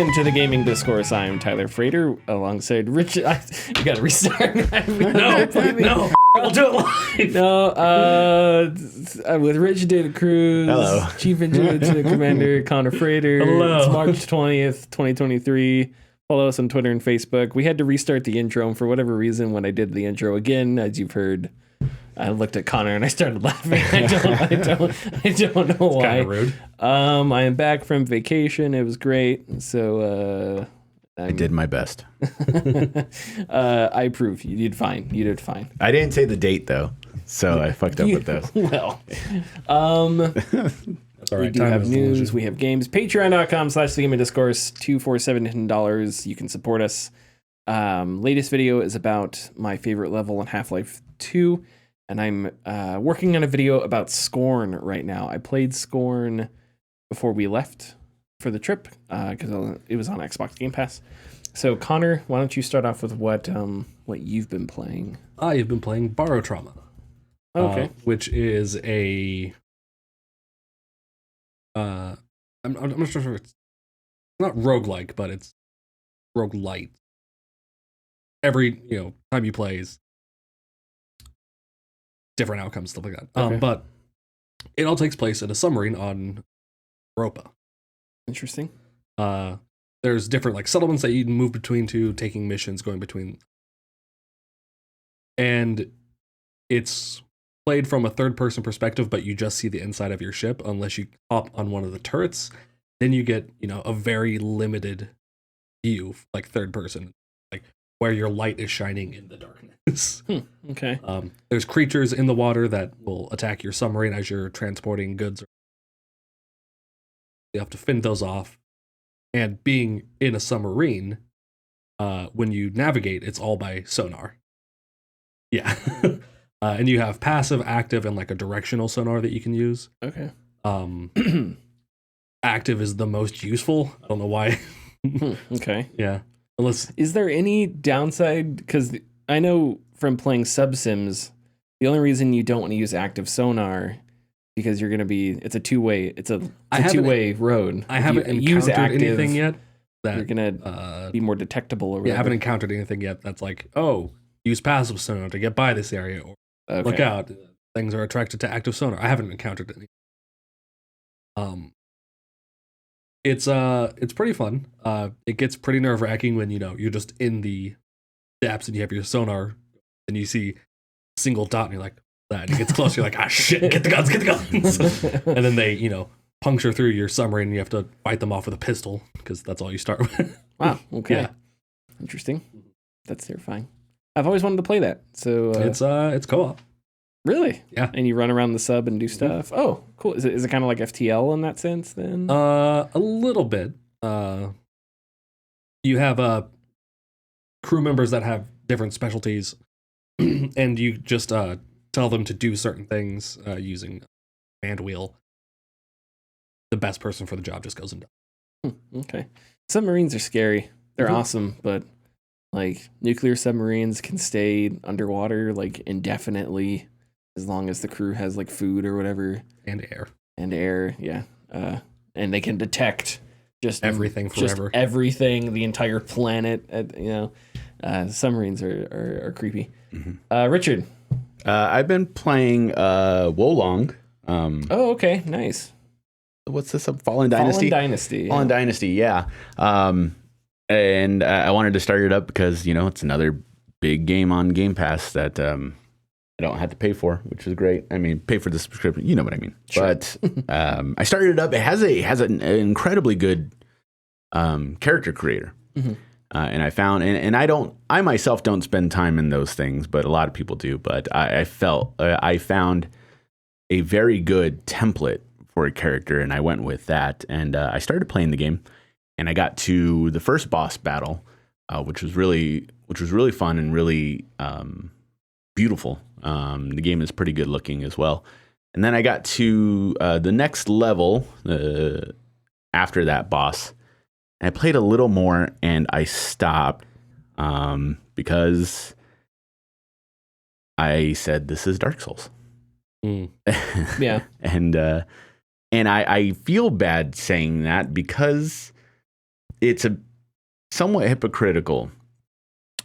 Welcome to the Gaming Discourse. I'm Tyler Frater, alongside Rich. You gotta restart. No, I'll do it live. No, with Rich Data Cruz, Hello. Chief Engineer Commander Connor Frater. Hello. It's March 20th, 2023. Follow us on Twitter and Facebook. We had to restart the intro, and for whatever reason, when I did the intro again, as you've heard, I looked at Connor and I started laughing. I don't know why. Kind of rude. I am back from vacation. It was great. So I did my best. I approve. You did fine. You did fine. I didn't say the date though, so I fucked up with those. Well, That's all right. we do have news. We have games. Patreon.com/thegamingdiscourse. $247 You can support us. Latest video is about my favorite level in Half-Life 2. And I'm working on a video about Scorn right now. I played Scorn before we left for the trip because it was on Xbox Game Pass. So Connor, why don't you start off with what you've been playing? I've been playing Borrow Trauma. Okay. Which is a... I'm not sure if it's not roguelike, but it's roguelite. Every time you play is different outcomes, stuff like that. Okay. But it all takes place in a submarine on Europa. Interesting. There's different settlements that you can move between to, taking missions, going between. And it's played from a third-person perspective, but you just see the inside of your ship unless you hop on one of the turrets. Then you get, a very limited view, third person, where your light is shining in the darkness. Okay. There's creatures in the water that will attack your submarine as you're transporting goods. You have to fend those off. And being in a submarine, when you navigate, it's all by sonar. Yeah. And you have passive, active, and a directional sonar that you can use. Okay. Active is the most useful. I don't know why. Okay. Yeah. Is there any downside? Because I know from playing subsims, the only reason you don't want to use active sonar because you're going to be it's a two-way road. I haven't encountered anything yet that you're going to be more detectable or whatever. Yeah, I haven't encountered anything yet that's use passive sonar to get by this area, or look out, things are attracted to active sonar. I haven't encountered any. It's pretty fun. It gets pretty nerve-wracking when you're just in the depths and you have your sonar and you see a single dot and you're like that, and it gets closer, you're like, ah shit, get the guns. And then they puncture through your submarine and you have to fight them off with a pistol because that's all you start with. Wow. Okay. Yeah. Interesting. That's terrifying. I've always wanted to play that. So it's co-op. Really? Yeah. And you run around the sub and do stuff. Mm-hmm. Oh, cool. Is it kind of like FTL in that sense then? A little bit. You have crew members that have different specialties, and you just tell them to do certain things using command wheel. The best person for the job just goes and does. Okay. Submarines are scary. They're awesome, but nuclear submarines can stay underwater indefinitely as long as the crew has food or whatever. And air. Yeah. And they can detect just everything forever. Just everything, the entire planet. Submarines are creepy. Mm-hmm. Richard. I've been playing Wolong. Oh, okay. Nice. What's this? Fallen Dynasty? Fallen Dynasty, yeah. And I wanted to start it up because, it's another big game on Game Pass that I don't have to pay for, which is great. I mean, pay for the subscription, you know what I mean. Sure. But I started it up. It has an incredibly good character creator. Mm-hmm. And I found, and I myself don't spend time in those things, but a lot of people do. But I found a very good template for a character, and I went with that. And I started playing the game, and I got to the first boss battle, which was really fun and really beautiful. The game is pretty good looking as well. And then I got to the next level after that boss. And I played a little more and I stopped because I said, this is Dark Souls. Yeah. And I feel bad saying that because it's a somewhat hypocritical,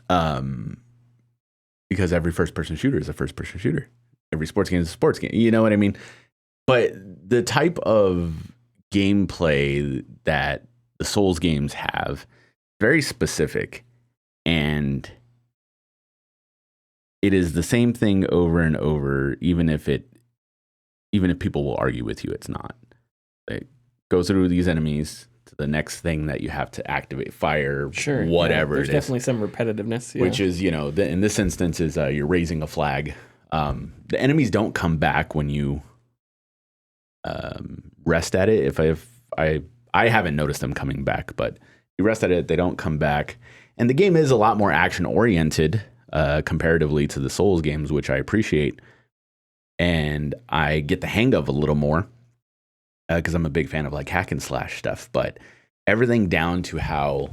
because every first-person shooter is a first-person shooter. Every sports game is a sports game. You know what I mean? But the type of gameplay that the Souls games have, very specific, and it is the same thing over and over, even if people will argue with you, it's not. It goes through these enemies to the next thing that you have to activate, fire, whatever. There's definitely some repetitiveness. Which is, in this instance is you're raising a flag. The enemies don't come back when you rest at it. If I haven't noticed them coming back, but you rest at it, they don't come back. And the game is a lot more action oriented comparatively to the Souls games, which I appreciate. And I get the hang of a little more because I'm a big fan of like hack and slash stuff. But everything down to how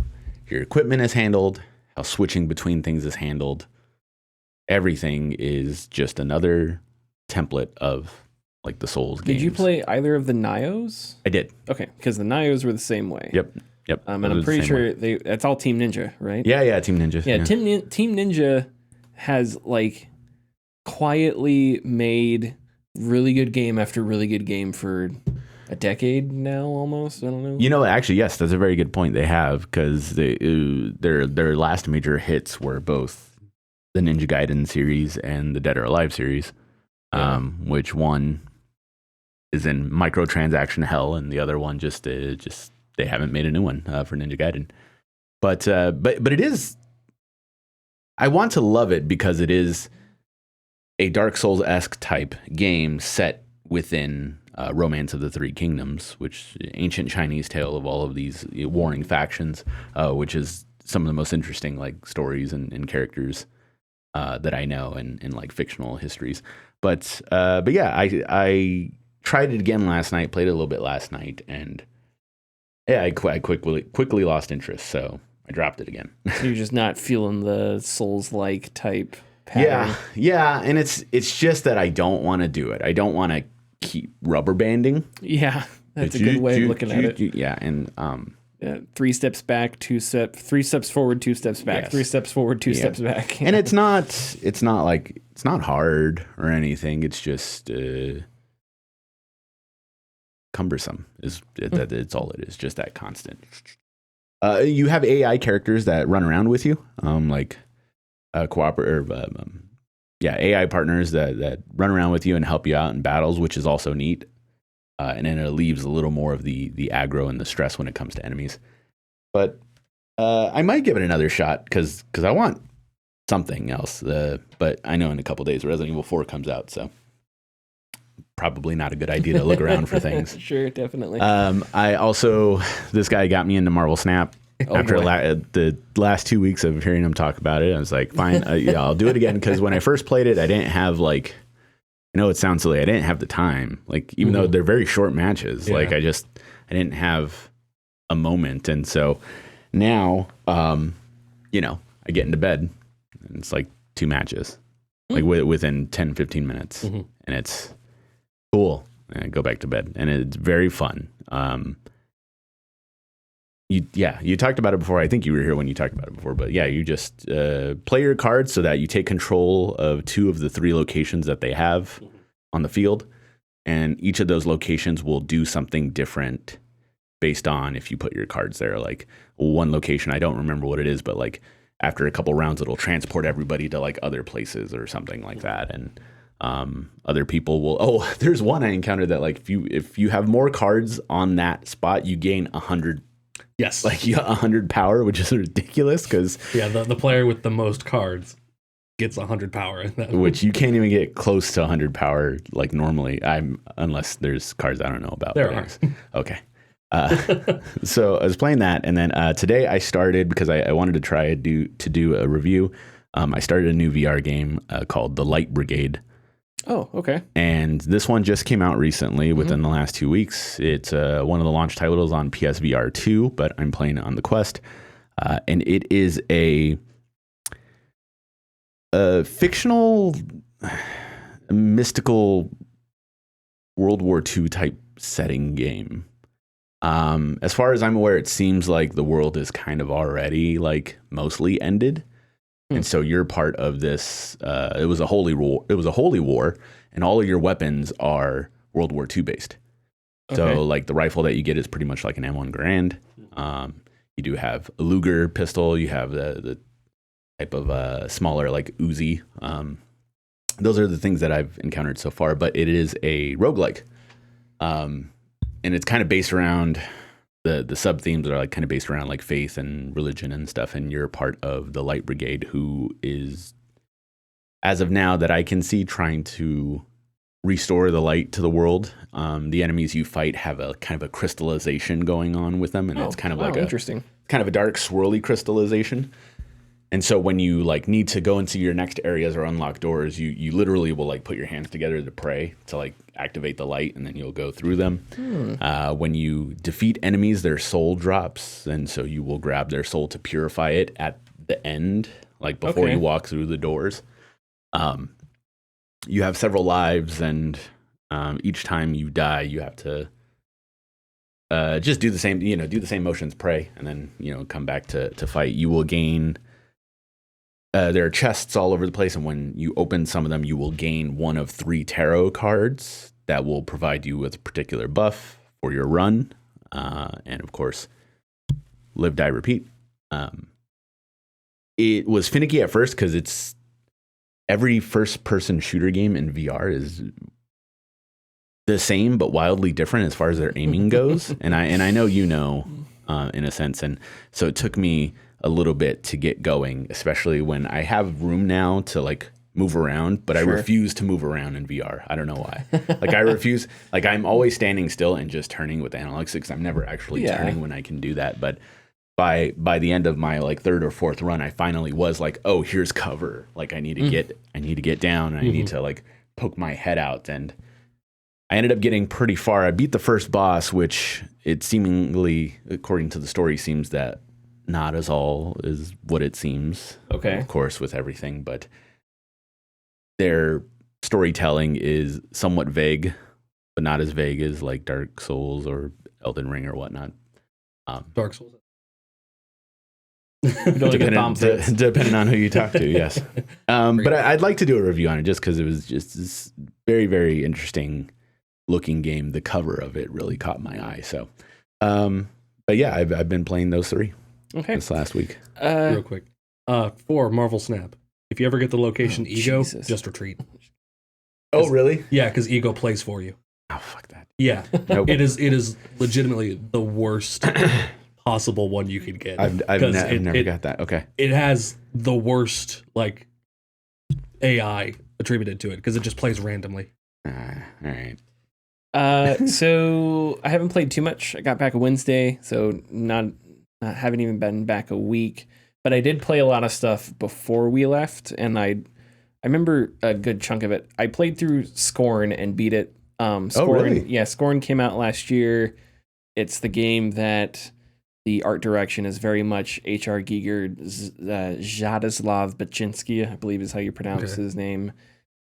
your equipment is handled, how switching between things is handled, everything is just another template of like the Souls games. Did you play either of the Nios? I did. Okay, because the Nios were the same way. Yep. And I'm pretty sure that's all Team Ninja, right? Yeah, Team Ninja. Yeah, Team Ninja has like quietly made really good game after really good game for a decade now, almost. I don't know. Actually, yes, that's a very good point. They have, because their last major hits were both the Ninja Gaiden series and the Dead or Alive series, which one is in microtransaction hell, and the other one just they haven't made a new one for Ninja Gaiden. But it is. I want to love it because it is a Dark Souls-esque type game set within Romance of the Three Kingdoms, which ancient Chinese tale of all of these warring factions, which is some of the most interesting like stories and characters that I know in like fictional histories. But yeah, I tried it again last night, played it a little bit last night, and yeah, I quickly lost interest, so I dropped it again. You're just not feeling the Souls-like type pattern. Yeah, and it's just that I don't want to do it. I don't want to keep rubber banding. Yeah, that's a good way of looking at it. Yeah, and 3 steps back, 3 steps forward, 2 steps back, yes. 3 steps forward, 2 steps back. And it's not hard or anything. It's just cumbersome. It's all it is. Just that constant. You have AI characters that run around with you, like AI partners that run around with you and help you out in battles, which is also neat. And then it leaves a little more of the aggro and the stress when it comes to enemies. But I might give it another shot because I want something else. But I know in a couple days Resident Evil 4 comes out, so probably not a good idea to look around for things. Sure, definitely. This guy got me into Marvel Snap. After the last 2 weeks of hearing him talk about it, I was like, fine, I'll do it again. Because when I first played it, I didn't have like, it sounds silly. I didn't have the time. Like, even though they're very short matches, like I didn't have a moment. And so now, I get into bed and it's like 2 matches, like within 10, 15 minutes. And it's cool. And I go back to bed and it's very fun. You talked about it before. I think you were here when you talked about it before, but yeah, you just play your cards so that you take control of 2 of the 3 locations that they have on the field. And each of those locations will do something different based on if you put your cards there. Like one location, I don't remember what it is, but like after a couple rounds, it'll transport everybody to like other places or something like that. And other people will, there's one I encountered that like if you have more cards on that spot, you gain 100. Yes. Like you got 100 power, which is ridiculous because... Yeah, the player with the most cards gets 100 power. Which you can't even get close to 100 power like normally, unless there's cards I don't know about. There are. Okay. So I was playing that, and then today I started, because I wanted to try to do a review, I started a new VR game called The Light Brigade. Oh, okay. And this one just came out recently within the last 2 weeks. It's one of the launch titles on PSVR 2, but I'm playing it on the Quest. And it is a fictional, mystical World War II type setting game. As far as I'm aware, it seems like the world is kind of already like mostly ended. And so you're part of this. It was a holy war. It was a holy war, and all of your weapons are World War II based. Okay. So like the rifle that you get is pretty much like an M1 Garand. You do have a Luger pistol. You have the type of smaller like Uzi. Those are the things that I've encountered so far. But it is a roguelike, and it's kind of based around. The sub themes are like kind of based around like faith and religion and stuff, and you're part of the Light Brigade, who is, as of now that I can see, trying to restore the light to the world. The enemies you fight have a kind of a crystallization going on with them, and it's kind of like interesting, kind of a dark swirly crystallization. And so when you like need to go into your next areas or unlock doors, you literally will like put your hands together to pray to like activate the light, and then you'll go through them. When you defeat enemies, their soul drops, and so you will grab their soul to purify it at the end, like before you walk through the doors. You have several lives, and each time you die, you have to just do the same, do the same motions, pray, and then come back to fight. You will gain. There are chests all over the place, and when you open some of them, you will gain one of 3 tarot cards that will provide you with a particular buff for your run. And of course, live, die, repeat. It was finicky at first because it's every first-person shooter game in VR is the same but wildly different as far as their aiming goes. and I know in a sense, and so it took me a little bit to get going, especially when I have room now to like move around, but I refuse to move around in VR. I don't know why. Like I refuse, like I'm always standing still and just turning with the analog sticks. I'm never actually turning when I can do that. But by the end of my like 3rd or 4th run, I finally was like, oh, here's cover. Like I need to get down, and I need to like poke my head out. And I ended up getting pretty far. I beat the first boss, which it seemingly, according to the story, seems that not as all is what it seems. Okay. Of course, with everything, but their storytelling is somewhat vague, but not as vague as like Dark Souls or Elden Ring or whatnot. Dark Souls. Depending on who you talk to, yes. But I'd like to do a review on it just because it was just this very, very interesting looking game. The cover of it really caught my eye. So, but yeah, I've been playing those 3 this last week. Real quick, for Marvel Snap, if you ever get the location Ego, just retreat. Oh, really? Yeah, because Ego plays for you. Oh, fuck that. Yeah, nope. It is legitimately the worst possible one you could get. I've never got that. Okay. It has the worst like AI attributed to it because it just plays randomly. All right. So I haven't played too much. I got back Wednesday, so haven't even been back a week. But I did play a lot of stuff before we left, and I remember a good chunk of it. I played through Scorn and beat it. Scorn, really? Yeah, Scorn came out last year. It's the game that the art direction is very much H.R. Giger, Jaroslav Baczynski, I believe is how you pronounce his name.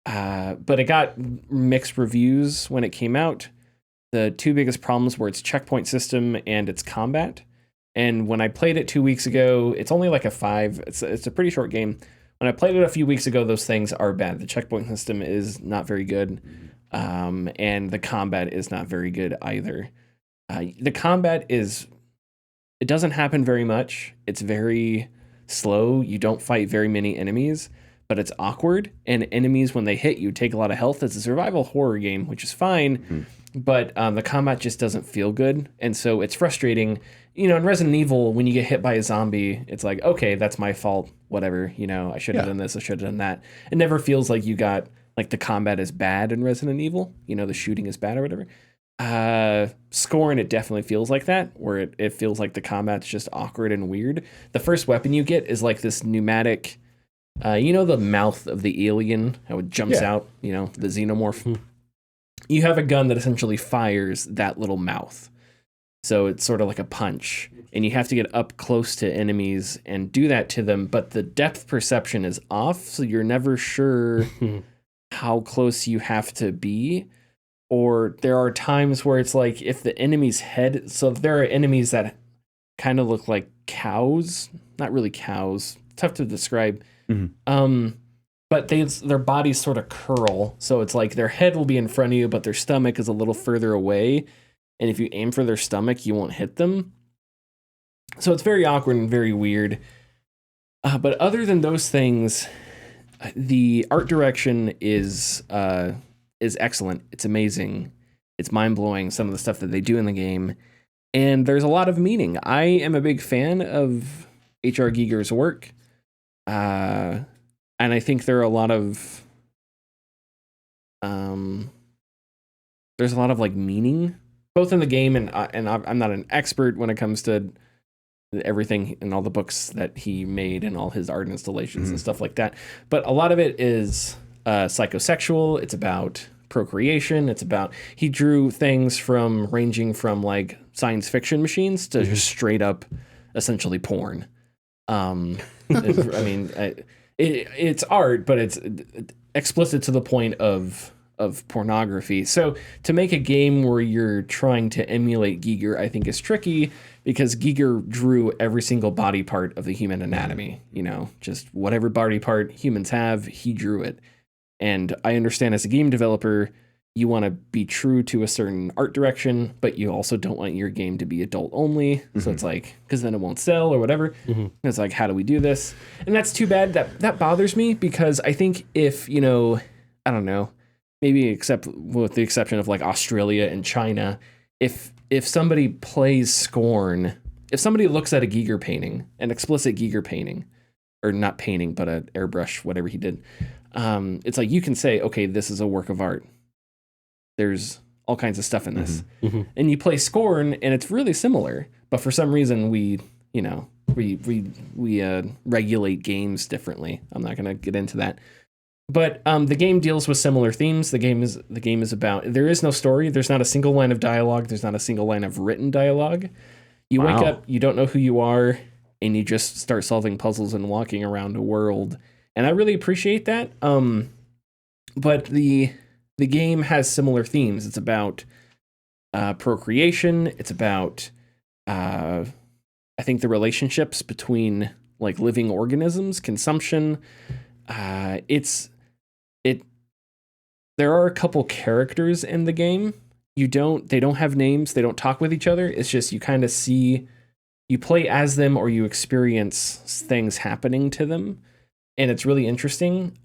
But it got mixed reviews when it came out. The 2 biggest problems were its checkpoint system and its combat. And when I played it 2 weeks ago, it's only like a 5. It's a pretty short game. When I played it a few weeks ago, those things are bad. The checkpoint system is not very good, and the combat is not very good either. The combat it doesn't happen very much. It's very slow. You don't fight very many enemies, but it's awkward. And enemies, when they hit you, take a lot of health. It's a survival horror game, which is fine, but the combat just doesn't feel good. And so it's frustrating. In Resident Evil, when you get hit by a zombie, it's like, okay, that's my fault. Whatever, I should have done this. I should have done that. It never feels like you got, like, the combat is bad in Resident Evil. The shooting is bad or whatever. Scorn, it definitely feels like that, where it feels like the combat's just awkward and weird. The first weapon you get is like this pneumatic, the mouth of the alien, how it jumps out, the xenomorph. You have a gun that essentially fires that little mouth. So it's sort of like a punch, and you have to get up close to enemies and do that to them, but the depth perception is off, so you're never sure how close you have to be, or there are times where it's like if the enemy's head, so if there are enemies that kind of look like cows, not really cows, tough to describe. But their bodies sort of curl, so it's like their head will be in front of you, but their stomach is a little further away. And if you aim for their stomach, you won't hit them. So it's very awkward and very weird. But other than those things, the art direction is excellent. It's amazing. It's mind-blowing, some of the stuff that they do in the game. And there's a lot of meaning. I am a big fan of H.R. Giger's work. And I think there are a lot of there's a lot of like meaning both in the game and I'm not an expert when it comes to everything and all the books that he made and all his art installations and stuff like that. But a lot of it is psychosexual. It's about procreation. It's about, he drew things from ranging from like science fiction machines to just straight up essentially porn. It's art, but it's explicit to the point of pornography. So to make a game where you're trying to emulate Giger, I think is tricky because Giger drew every single body part of the human anatomy. You know, just whatever body part humans have, he drew it. And I understand as a game developer, you want to be true to a certain art direction, but you also don't want your game to be adult only. So it's like, because then it won't sell or whatever. It's like, how do we do this? And that's too bad. That bothers me because I think if, you know, I don't know, maybe except with the exception of like Australia and China, if somebody plays Scorn, if somebody looks at a Giger painting, an explicit Giger painting, or not painting, but an airbrush, whatever he did, it's like you can say, okay, this is a work of art. There's all kinds of stuff in this. And you play Scorn and it's really similar, but for some reason we regulate games differently. I'm not going to get into that. But the game deals with similar themes. The game is about, there is no story. There's not a single line of dialogue. There's not a single line of written dialogue. You wake up, you don't know who you are, and you just start solving puzzles and walking around a world. And I really appreciate that. But the game has similar themes. It's about procreation. It's about, I think, the relationships between like living organisms, consumption. There are a couple characters in the game. They don't have names. They don't talk with each other. It's just you kind of see, you play as them or you experience things happening to them. And it's really interesting.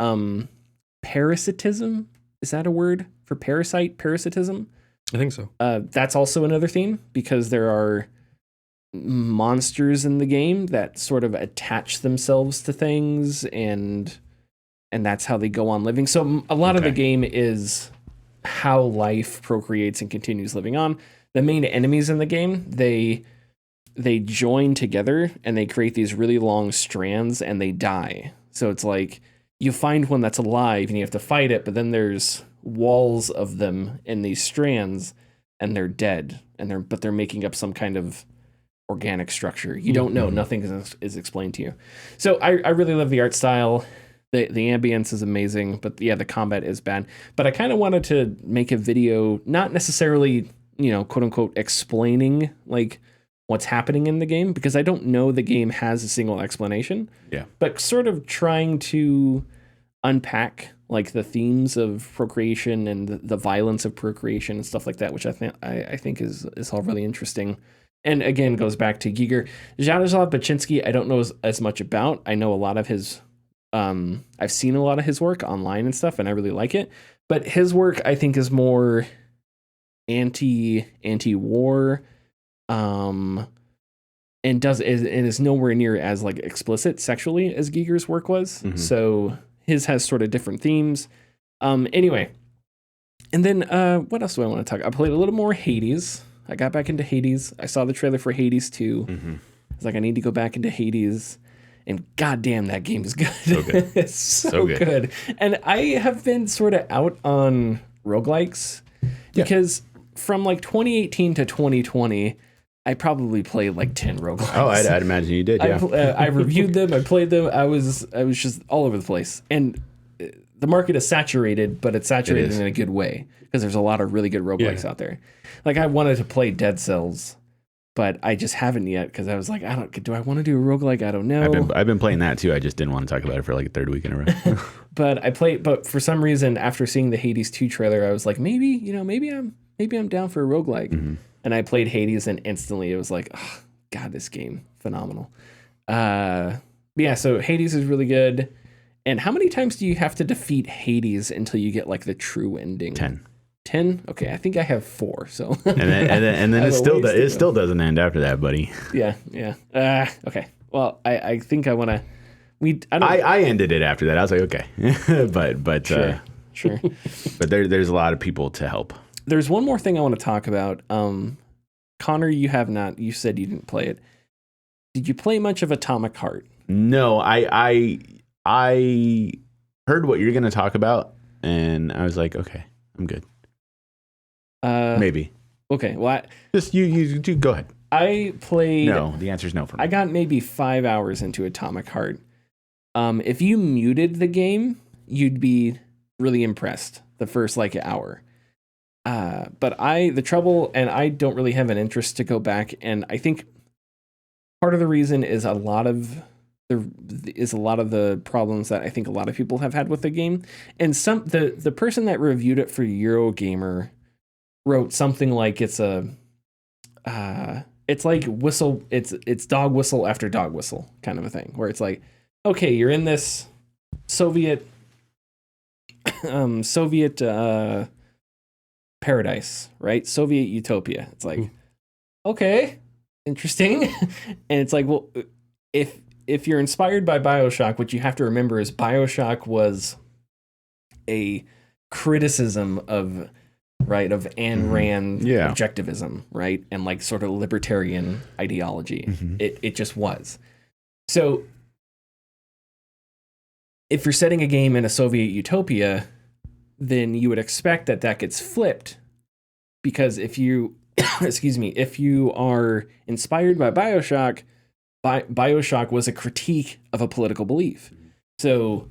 Parasitism, is that a word for parasite? Parasitism? I think so. That's also another theme because there are monsters in the game that sort of attach themselves to things and that's how they go on living. So a lot of the game is how life procreates and continues living on. The main enemies in the game, they join together and they create these really long strands and they die. So it's like you find one that's alive and you have to fight it, but then there's walls of them in these strands and they're dead but they're making up some kind of organic structure. You don't know. Nothing is explained to you. So I really love the art style. The ambience is amazing, but yeah, the combat is bad. But I kind of wanted to make a video, not necessarily, you know, quote unquote, explaining like what's happening in the game, because I don't know the game has a single explanation. Yeah. But sort of trying to unpack like the themes of procreation and the violence of procreation and stuff like that, which I think is all really interesting. And again, goes back to Giger. Jaroslav Baczynski, I don't know as much about. I know a lot of his I've seen a lot of his work online and stuff, and I really like it. But his work, I think, is more anti-war, and is nowhere near as like explicit sexually as Giger's work was. So his has sort of different themes. Anyway, and then what else do I want to talk? I played a little more Hades. I got back into Hades. I saw the trailer for Hades 2. I was like, I need to go back into Hades. And goddamn, that game is good. So good. It's so good. And I have been sort of out on roguelikes because from like 2018 to 2020, I probably played like 10 roguelikes. Oh, I'd imagine you did. Yeah. I reviewed them. I played them. I was just all over the place. And the market is saturated, but it's saturated in a good way because there's a lot of really good roguelikes out there. Like I wanted to play Dead Cells, but I just haven't yet because I was like, do I want to do a roguelike? I don't know. I've been playing that too. I just didn't want to talk about it for like a third week in a row. But for some reason, after seeing the Hades 2 trailer, I was like, maybe I'm down for a roguelike. Mm-hmm. And I played Hades and instantly it was like, oh, God, this game, phenomenal. So Hades is really good. And how many times do you have to defeat Hades until you get like the true ending? 10? Okay, I think I have 4. So and then it still doesn't end after that, buddy. Yeah. Okay. Well, I think I want to. I ended it after that. I was like, okay, but sure. But there's a lot of people to help. There's one more thing I want to talk about. Connor, you have not. You said you didn't play it. Did you play much of Atomic Heart? No, I heard what you're going to talk about, and I was like, okay, I'm good. Maybe. Okay. Well, just you go ahead. I played. No, the answer is no for me. I got maybe 5 hours into Atomic Heart. If you muted the game, you'd be really impressed the first like hour. But the trouble, and I don't really have an interest to go back, and I think part of the reason is a lot of the problems that I think a lot of people have had with the game. And the person that reviewed it for Eurogamer wrote something like it's like whistle, it's dog whistle after dog whistle kind of a thing, where it's like, okay, you're in this Soviet paradise, right? Soviet utopia. It's like, okay, interesting. And it's like, well, if you're inspired by BioShock, what you have to remember is BioShock was a criticism of Ayn Rand objectivism, right? And like sort of libertarian ideology. Mm-hmm. It just was. So if you're setting a game in a Soviet utopia, then you would expect that gets flipped, because if you if you are inspired by BioShock, BioShock was a critique of a political belief. So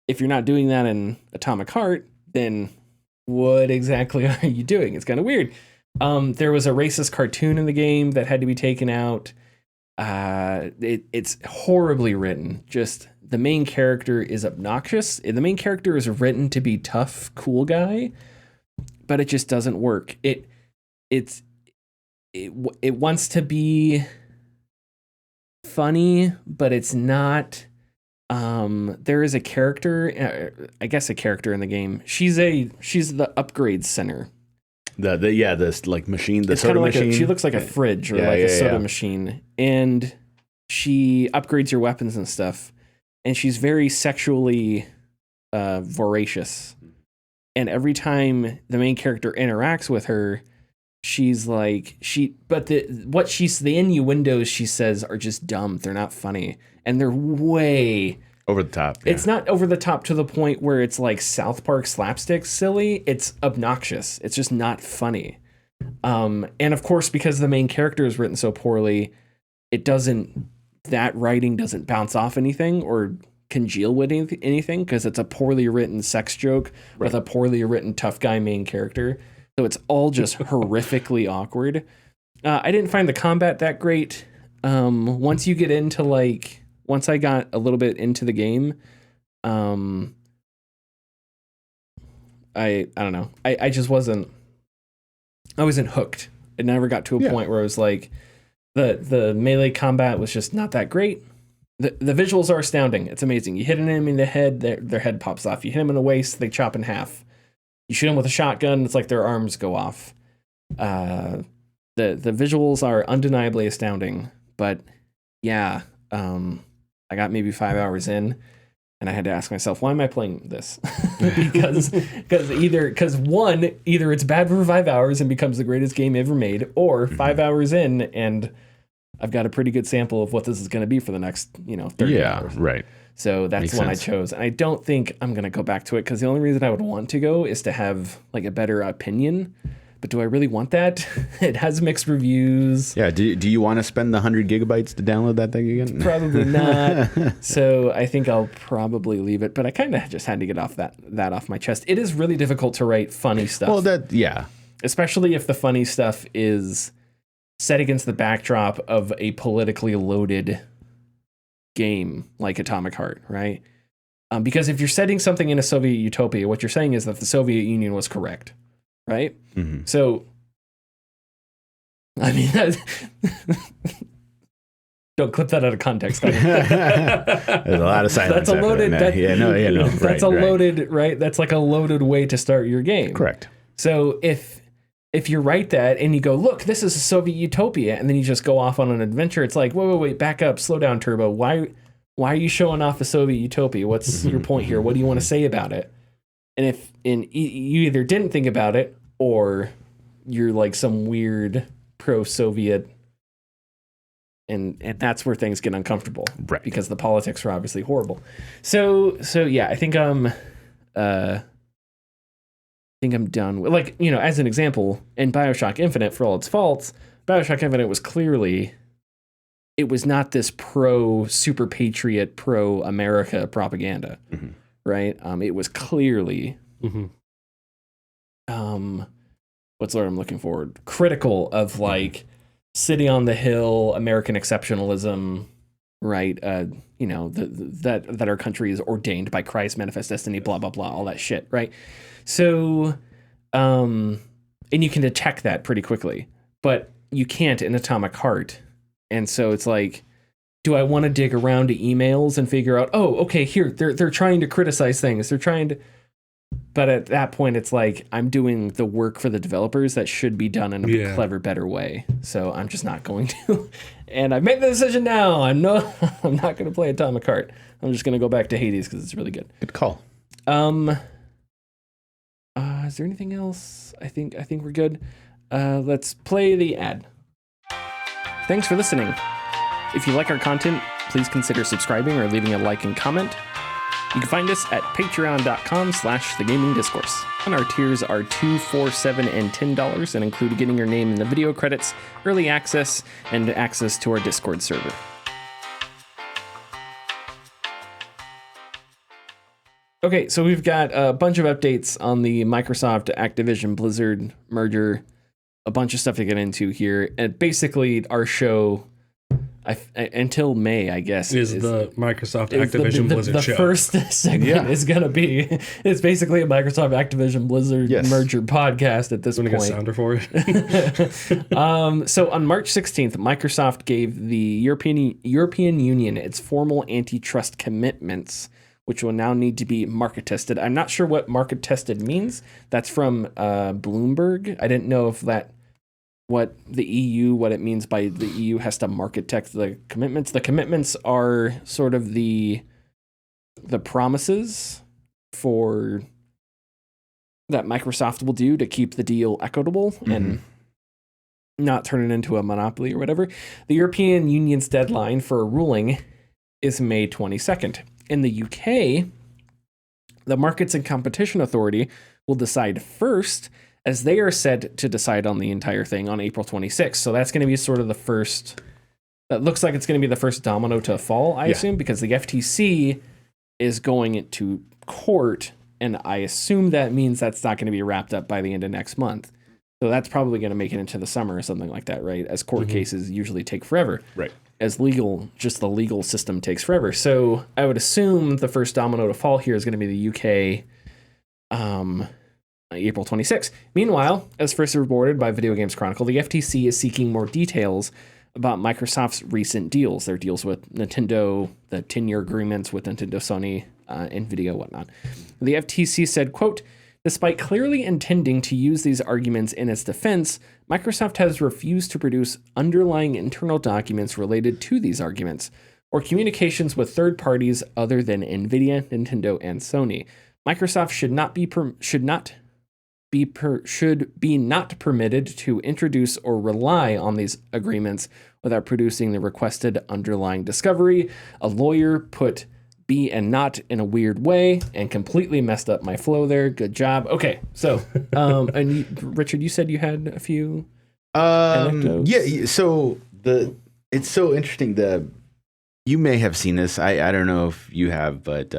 if you're not doing that in Atomic Heart, then what exactly are you doing? It's kind of weird. There was a racist cartoon in the game that had to be taken out. It's horribly written. Just the main character is obnoxious. The main character is written to be tough, cool guy, but it just doesn't work. It wants to be funny, but it's not. There is a character, I guess a character in the game. She's the upgrade center. This like machine, the it's soda like machine. She looks like a fridge or a soda machine, and she upgrades your weapons and stuff. And she's very sexually voracious. And every time the main character interacts with her, she's like the innuendos she says are just dumb. They're not funny, and they're way over the top. Yeah. It's not over the top to the point where it's like South Park slapstick silly. It's obnoxious. It's just not funny. And of course, because the main character is written so poorly, that writing doesn't bounce off anything or congeal with anything, because it's a poorly written sex joke with a poorly written tough guy main character. So it's all just horrifically awkward. I didn't find the combat that great. Once I got a little bit into the game, I don't know. I just wasn't hooked. It never got to a point where I was like, the melee combat was just not that great. The visuals are astounding. It's amazing. You hit an enemy in the head, their head pops off. You hit them in the waist, they chop in half. You shoot them with a shotgun, it's like their arms go off. The visuals are undeniably astounding, but yeah, I got maybe 5 hours in, and I had to ask myself, why am I playing this? because either it's bad for 5 hours and becomes the greatest game ever made, or 5 hours in and I've got a pretty good sample of what this is going to be for the next 30 hours. Right. So that's the one I chose. And I don't think I'm going to go back to it, because the only reason I would want to go is to have like a better opinion. but do I really want that? It has mixed reviews. Yeah. Do you want to spend the 100 gigabytes to download that thing again? Probably not. So I think I'll probably leave it. But I kind of just had to get that off my chest. It is really difficult to write funny stuff. Well, especially if the funny stuff is set against the backdrop of a politically loaded game like Atomic Heart, right? Because if you're setting something in a Soviet utopia, what you're saying is that the Soviet Union was correct, right? Mm-hmm. So, I mean, don't clip that out of context. There's a lot of silence. That's a loaded. That's loaded, right? That's like a loaded way to start your game. Correct. So if you write that and you go, look, this is a Soviet utopia, and then you just go off on an adventure, it's like, wait, back up, slow down, Turbo. Why are you showing off a Soviet utopia? What's your point here? What do you want to say about it? And you either didn't think about it, or you're like some weird pro-Soviet, and that's where things get uncomfortable, right? Because the politics are obviously horrible. So yeah, I think I'm done with, like, you know, as an example, in BioShock Infinite, for all its faults, BioShock Infinite was clearly, it was not this pro-super patriot, pro-America propaganda, right? It was clearly, what's the word I'm looking for? Critical of, like, City on the Hill, American exceptionalism, right? You know, that our country is ordained by Christ, manifest destiny, blah, blah, blah, all that shit, right? So, and you can detect that pretty quickly, but you can't in Atomic Heart. And so it's like, do I want to dig around to emails and figure out, oh, okay, here, they're trying to criticize things. They're trying to, but at that point, it's like, I'm doing the work for the developers that should be done in a clever, better way. So I'm just not going to. And I've made the decision now. I'm not going to play Atomic Heart. I'm just going to go back to Hades because it's really good. Good call. Is there anything else? I think we're good. Let's play the ad. Thanks for listening. If you like our content, please consider subscribing or leaving a like and comment. You can find us at patreon.com/thegamingdiscourse. And our tiers are $2, $4, $7, and $10 and include getting your name in the video credits, early access, and access to our Discord server. Okay, so we've got a bunch of updates on the Microsoft-Activision-Blizzard merger, a bunch of stuff to get into here. And basically, our show, until May, I guess, is the Microsoft-Activision-Blizzard show. The first segment is going to be, it's basically a Microsoft-Activision-Blizzard merger podcast at this point. Get a sounder for it. So on March 16th, Microsoft gave the European Union its formal antitrust commitments, which will now need to be market tested. I'm not sure what market tested means. That's from Bloomberg. I didn't know if what it means by the EU has to market test the commitments. The commitments are sort of the promises that Microsoft will do to keep the deal equitable and not turn it into a monopoly or whatever. The European Union's deadline for a ruling is May 22nd. In the UK, the Markets and Competition Authority will decide first, as they are set to decide on the entire thing on April 26th. So that's going to be sort of the first, that looks like it's going to be the first domino to fall, I assume, because the FTC is going to court, and I assume that means that's not going to be wrapped up by the end of next month. So that's probably going to make it into the summer or something like that, right? As court cases usually take forever. Right. As the legal system takes forever. So I would assume the first domino to fall here is going to be the UK, April 26th. Meanwhile, as first reported by Video Games Chronicle, the FTC is seeking more details about Microsoft's recent deals, their deals with Nintendo, the 10-year agreements with Nintendo, Sony, Nvidia, whatnot. The FTC said, quote, despite clearly intending to use these arguments in its defense, Microsoft has refused to produce underlying internal documents related to these arguments or communications with third parties other than Nvidia, Nintendo, and Sony. Microsoft should be not permitted to introduce or rely on these agreements without producing the requested underlying discovery. A lawyer put and not in a weird way, and completely messed up my flow there. Good job. Okay, so Richard, you said you had a few anecdotes? Yeah. So it's so interesting. You may have seen this. I don't know if you have, but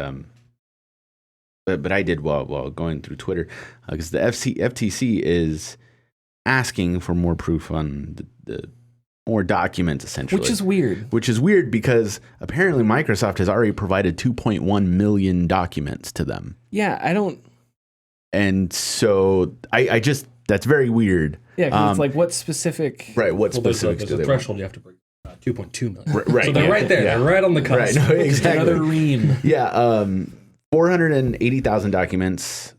I did while going through Twitter, because the FTC is asking for more proof on the more documents, essentially. Which is weird. Because apparently Microsoft has already provided 2.1 million documents to them. Yeah, I don't... And so I just... That's very weird. Yeah, because it's like, what specific... Right, what specifics there's do a they threshold want? you have to bring. 2.2 million. Right. So they're right there. Yeah. They're right on the cusp. Right, no, exactly. Another ream. Yeah, 480,000 documents.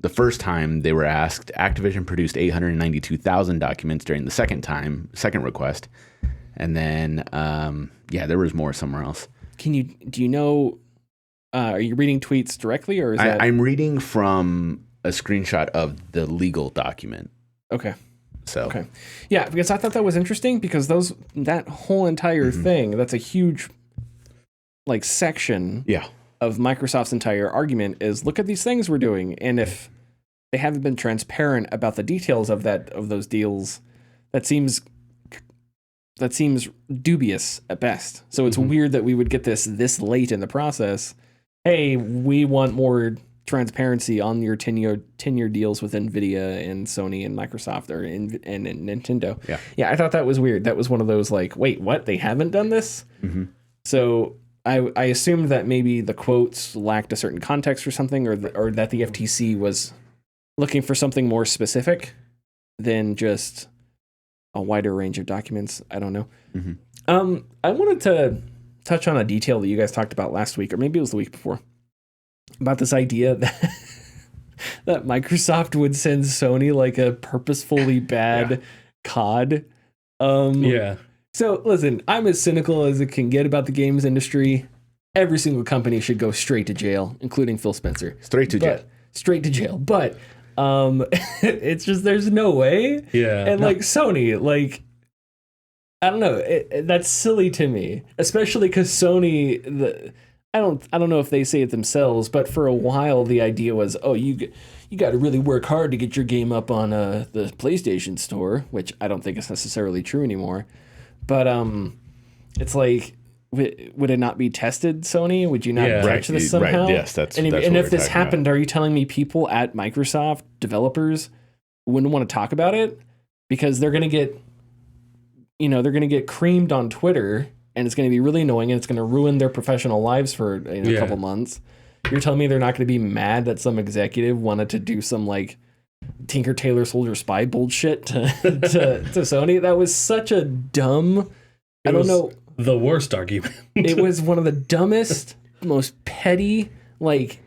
The first time they were asked, Activision produced 892,000 documents during the second request. And then, there was more somewhere else. Do you know, are you reading tweets directly, or is that? I'm reading from a screenshot of the legal document. Okay. So. Okay. Yeah, because I thought that was interesting, because that whole entire thing, that's a huge, like, section. Yeah. Of Microsoft's entire argument is, look at these things we're doing, and if they haven't been transparent about the details of those deals, that seems dubious at best. So it's weird that we would get this late in the process. Hey, we want more transparency on your 10-year deals with Nvidia and Sony and Microsoft and Nintendo. Yeah, I thought that was weird. That was one of those, like, wait, what? They haven't done this? So I assumed that maybe the quotes lacked a certain context or something, or that the FTC was looking for something more specific than just a wider range of documents. I don't know. I wanted to touch on a detail that you guys talked about last week, or maybe it was the week before, about this idea that Microsoft would send Sony like a purposefully bad COD. So listen, I'm as cynical as it can get about the games industry. Every single company should go straight to jail, including Phil Spencer. Straight to jail. But it's just, there's no way. Yeah. And like Sony, like, I don't know, that's silly to me, especially because Sony, I don't know if they say it themselves, but for a while the idea was, oh, you got to really work hard to get your game up on the PlayStation Store, which I don't think is necessarily true anymore. But it's like, would it not be tested, Sony? Would you not catch this somehow? Right. Yes, that's and that's if this happened, are you telling me people at Microsoft, developers, wouldn't want to talk about it because they're gonna get creamed on Twitter, and it's gonna be really annoying, and it's gonna ruin their professional lives for a couple months? You're telling me they're not gonna be mad that some executive wanted to do some like Tinker Tailor Soldier Spy bullshit to Sony? That was such a dumb. I don't know. The worst argument. It was one of the dumbest, most petty. Like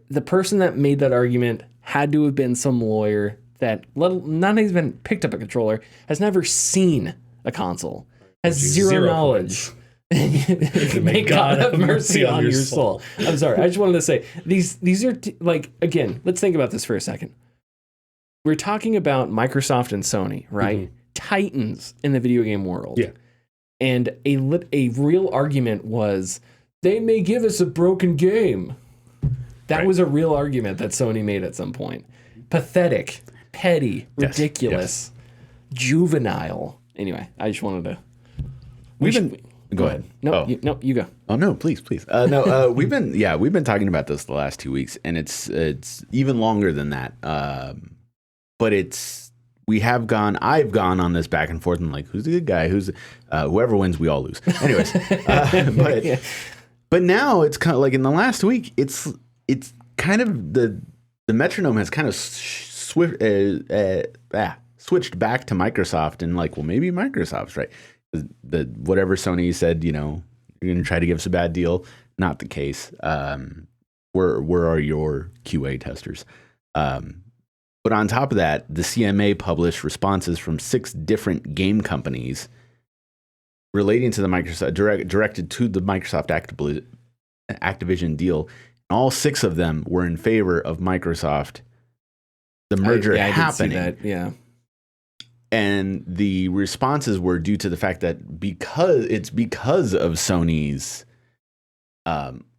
the person that made that argument had to have been some lawyer that not even picked up a controller, has never seen a console, has zero knowledge. May God have mercy on your soul. I'm sorry. I just wanted to say these are like, again, let's think about this for a second. We're talking about Microsoft and Sony, right? Titans in the video game world. Yeah. And a real argument was, they may give us a broken game. That was a real argument that Sony made at some point. Pathetic, petty, ridiculous, juvenile. Anyway, I just wanted to... Go ahead. No, you go. Oh no, please. We've been talking about this the last 2 weeks, and it's even longer than that. But I've gone on this back and forth, and like, who's the good guy? Who's whoever wins, we all lose. Anyways, but now it's kind of like in the last week, it's kind of the metronome has kind of switched back to Microsoft, and like, well, maybe Microsoft's right. The whatever Sony said, you're going to try to give us a bad deal. Not the case. Where are your QA testers? But on top of that, the CMA published responses from 6 different game companies relating to the Microsoft directed to the Microsoft Activision deal. And all 6 of them were in favor of Microsoft, the merger happening. I did see that, yeah. And the responses were due to the fact that because of Sony's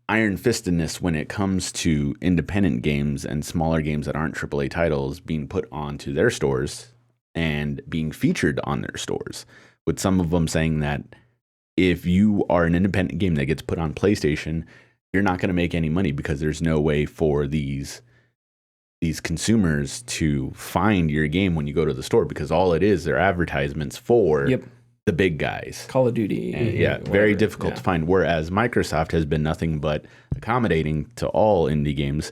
iron-fistedness when it comes to independent games and smaller games that aren't AAA titles being put onto their stores and being featured on their stores, with some of them saying that if you are an independent game that gets put on PlayStation, you're not going to make any money because there's no way for these consumers to find your game when you go to the store, because all it is, they're advertisements for the big guys. Call of Duty. And very difficult to find. Whereas Microsoft has been nothing but accommodating to all indie games.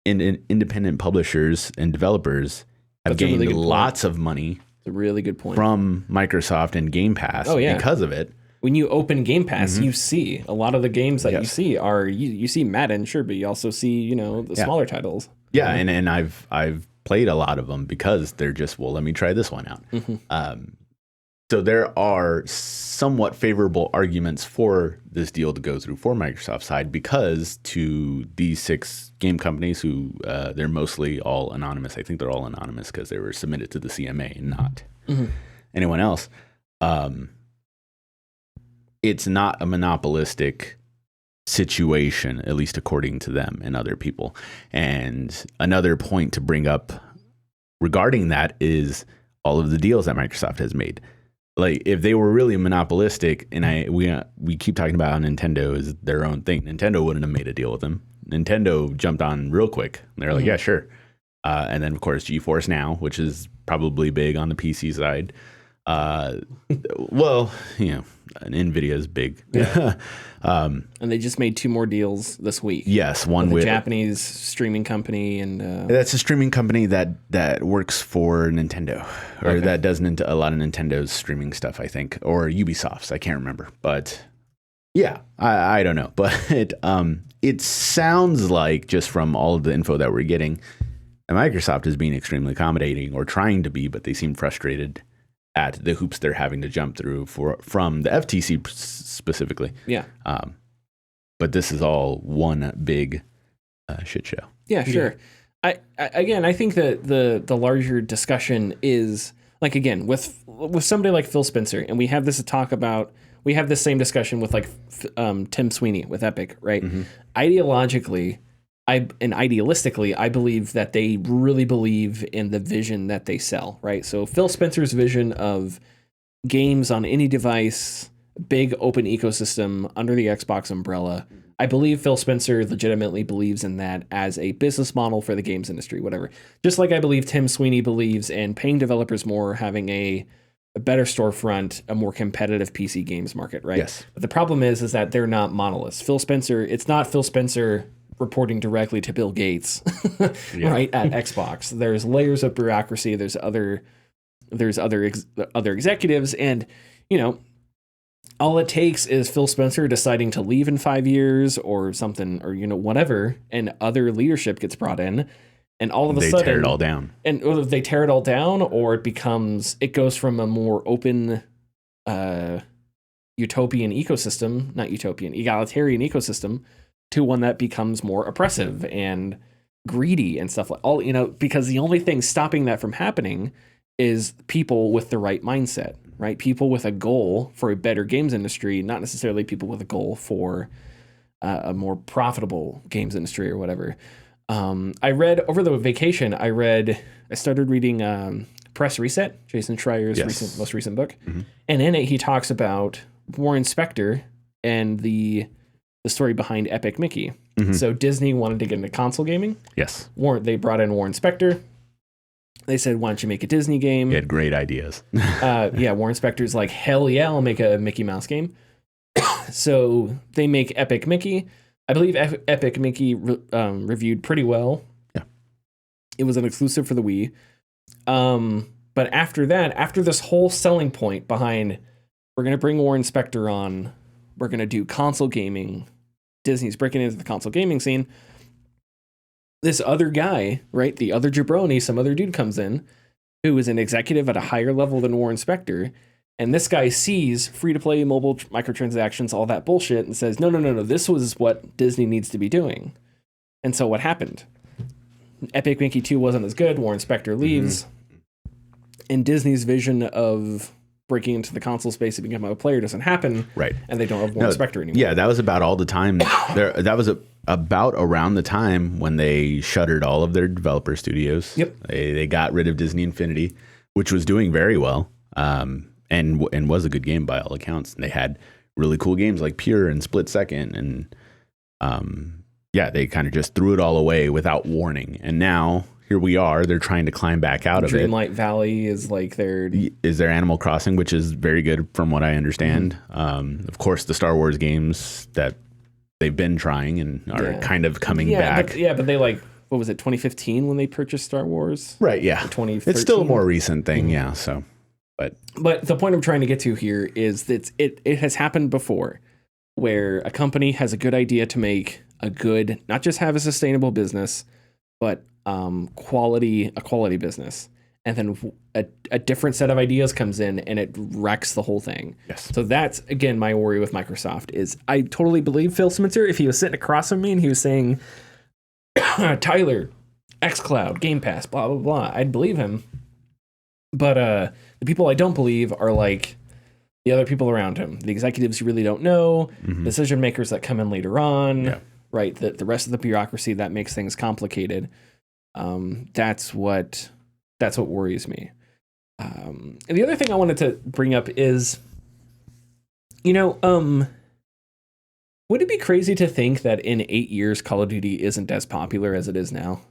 Independent publishers and developers have gained really lots of money. It's a really good point. From Microsoft and Game Pass because of it. When you open Game Pass, you see a lot of the games that you see are you see Madden, sure, but you also see the smaller titles. Yeah, and I've played a lot of them because they're just, well, let me try this one out. So there are somewhat favorable arguments for this deal to go through for Microsoft's side, because to these 6 game companies who they're mostly all anonymous. I think they're all anonymous because they were submitted to the CMA and not anyone else. It's not a monopolistic situation, at least according to them and other people. And another point to bring up regarding that is all of the deals that Microsoft has made. Like, if they were really monopolistic, and we keep talking about how Nintendo is their own thing, Nintendo wouldn't have made a deal with them. Nintendo jumped on real quick. They're like, yeah, sure. And then, of course, GeForce Now, which is probably big on the PC side. Well, NVIDIA is big. Yeah. And they just made 2 more deals this week. Yes, one with a Japanese streaming company, and that's a streaming company that works for Nintendo, or that does a lot of Nintendo's streaming stuff, I think, or Ubisoft's. I can't remember, but yeah, I don't know, but it sounds like, just from all of the info that we're getting, Microsoft is being extremely accommodating, or trying to be, but they seem frustrated at the hoops they're having to jump through from the FTC specifically. Yeah. But this is all one big shit show. Yeah, sure. I think that the larger discussion is, like, again, with somebody like Phil Spencer, and we have this same discussion with, like, Tim Sweeney with Epic, right? Ideologically, idealistically, I believe that they really believe in the vision that they sell, right? So Phil Spencer's vision of games on any device, big open ecosystem under the Xbox umbrella, I believe Phil Spencer legitimately believes in that as a business model for the games industry, whatever. Just like I believe Tim Sweeney believes in paying developers more, having a better storefront, a more competitive PC games market, right? Yes. But the problem is that they're not monoliths. It's not Phil Spencer reporting directly to Bill Gates, right, at Xbox. There's layers of bureaucracy. There's other executives, and all it takes is Phil Spencer deciding to leave in 5 years or something, or whatever, and other leadership gets brought in, and all of a sudden they tear it all down. And they tear it all down, or it goes from a more open, egalitarian ecosystem to one that becomes more oppressive and greedy and stuff because the only thing stopping that from happening is people with the right mindset, right? People with a goal for a better games industry, not necessarily people with a goal for a more profitable games industry or whatever. I read over the vacation, I started reading Press Reset, Jason Schreier's most recent book. And in it, he talks about Warren Spector and the story behind Epic Mickey. So Disney wanted to get into console gaming. Yes. They brought in Warren Spector. They said, why don't you make a Disney game? He had great ideas. Warren Spector's like, hell yeah, I'll make a Mickey Mouse game. So they make Epic Mickey. I believe Epic Mickey reviewed pretty well. Yeah. It was an exclusive for the Wii. But after that, after this whole selling point behind, we're going to bring Warren Spector on, we're going to do console gaming, Disney's breaking into the console gaming scene, this other guy, right, the other jabroni, some other dude comes in who is an executive at a higher level than Warren Spector, and this guy sees free-to-play mobile microtransactions, all that bullshit, and says, no, this was what Disney needs to be doing. And so what happened? Epic Mickey 2 wasn't as good, Warren Spector leaves, and Disney's vision of breaking into the console space and becoming a player doesn't happen. Right. And they don't have Warren Spector anymore. Yeah, that was about all the time. That was about around the time when they shuttered all of their developer studios. Yep. They got rid of Disney Infinity, which was doing very well, and was a good game by all accounts. And they had really cool games like Pure and Split Second, and they kind of just threw it all away without warning. And now here we are. They're trying to climb back out of it. Dreamlight Valley is like their Animal Crossing, which is very good from what I understand. Of course, the Star Wars games that they've been trying and are kind of coming back. But they what was it, 2015 when they purchased Star Wars? Right, yeah. 2013. It's still a more recent thing, yeah. So, but the point I'm trying to get to here is that it has happened before, where a company has a good idea to make a good, not just have a sustainable business, but a quality business, and then a different set of ideas comes in and it wrecks the whole thing. Yes. So that's again my worry with Microsoft is I totally believe Phil Spencer if he was sitting across from me and he was saying, Tyler, xCloud, Game Pass, blah blah blah, I'd believe him. But the people I don't believe are like the other people around him, the executives you really don't know, decision makers that come in later on, right? The rest of the bureaucracy that makes things complicated. That's what worries me. And the other thing I wanted to bring up is, would it be crazy to think that in 8 years Call of Duty isn't as popular as it is now?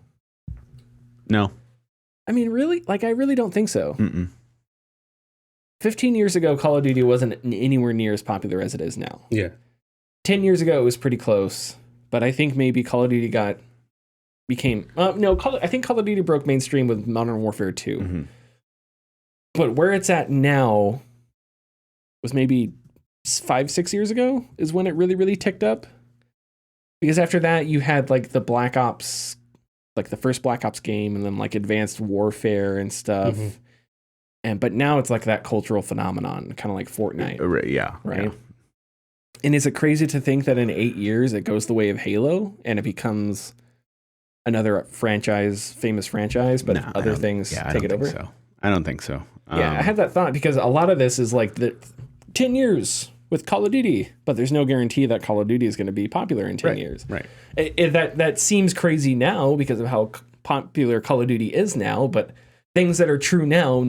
No. I mean, really? I really don't think so. 15 years ago, Call of Duty wasn't anywhere near as popular as it is now. Yeah. 10 years ago, it was pretty close, but I think maybe Call of Duty became I think Call of Duty broke mainstream with Modern Warfare 2. But where it's at now was maybe 5-6 years ago is when it really, really ticked up. Because after that, you had the Black Ops, the first Black Ops game, and then Advanced Warfare and stuff. But now it's that cultural phenomenon, kind of like Fortnite. Yeah. Right. Yeah. And is it crazy to think that in 8 years it goes the way of Halo and it becomes another famous franchise, but other things take it over? So. I don't think so. I had that thought because a lot of this is the 10 years with Call of Duty, but there's no guarantee that Call of Duty is going to be popular in 10 years. Right. That seems crazy now because of how popular Call of Duty is now, but things that are true now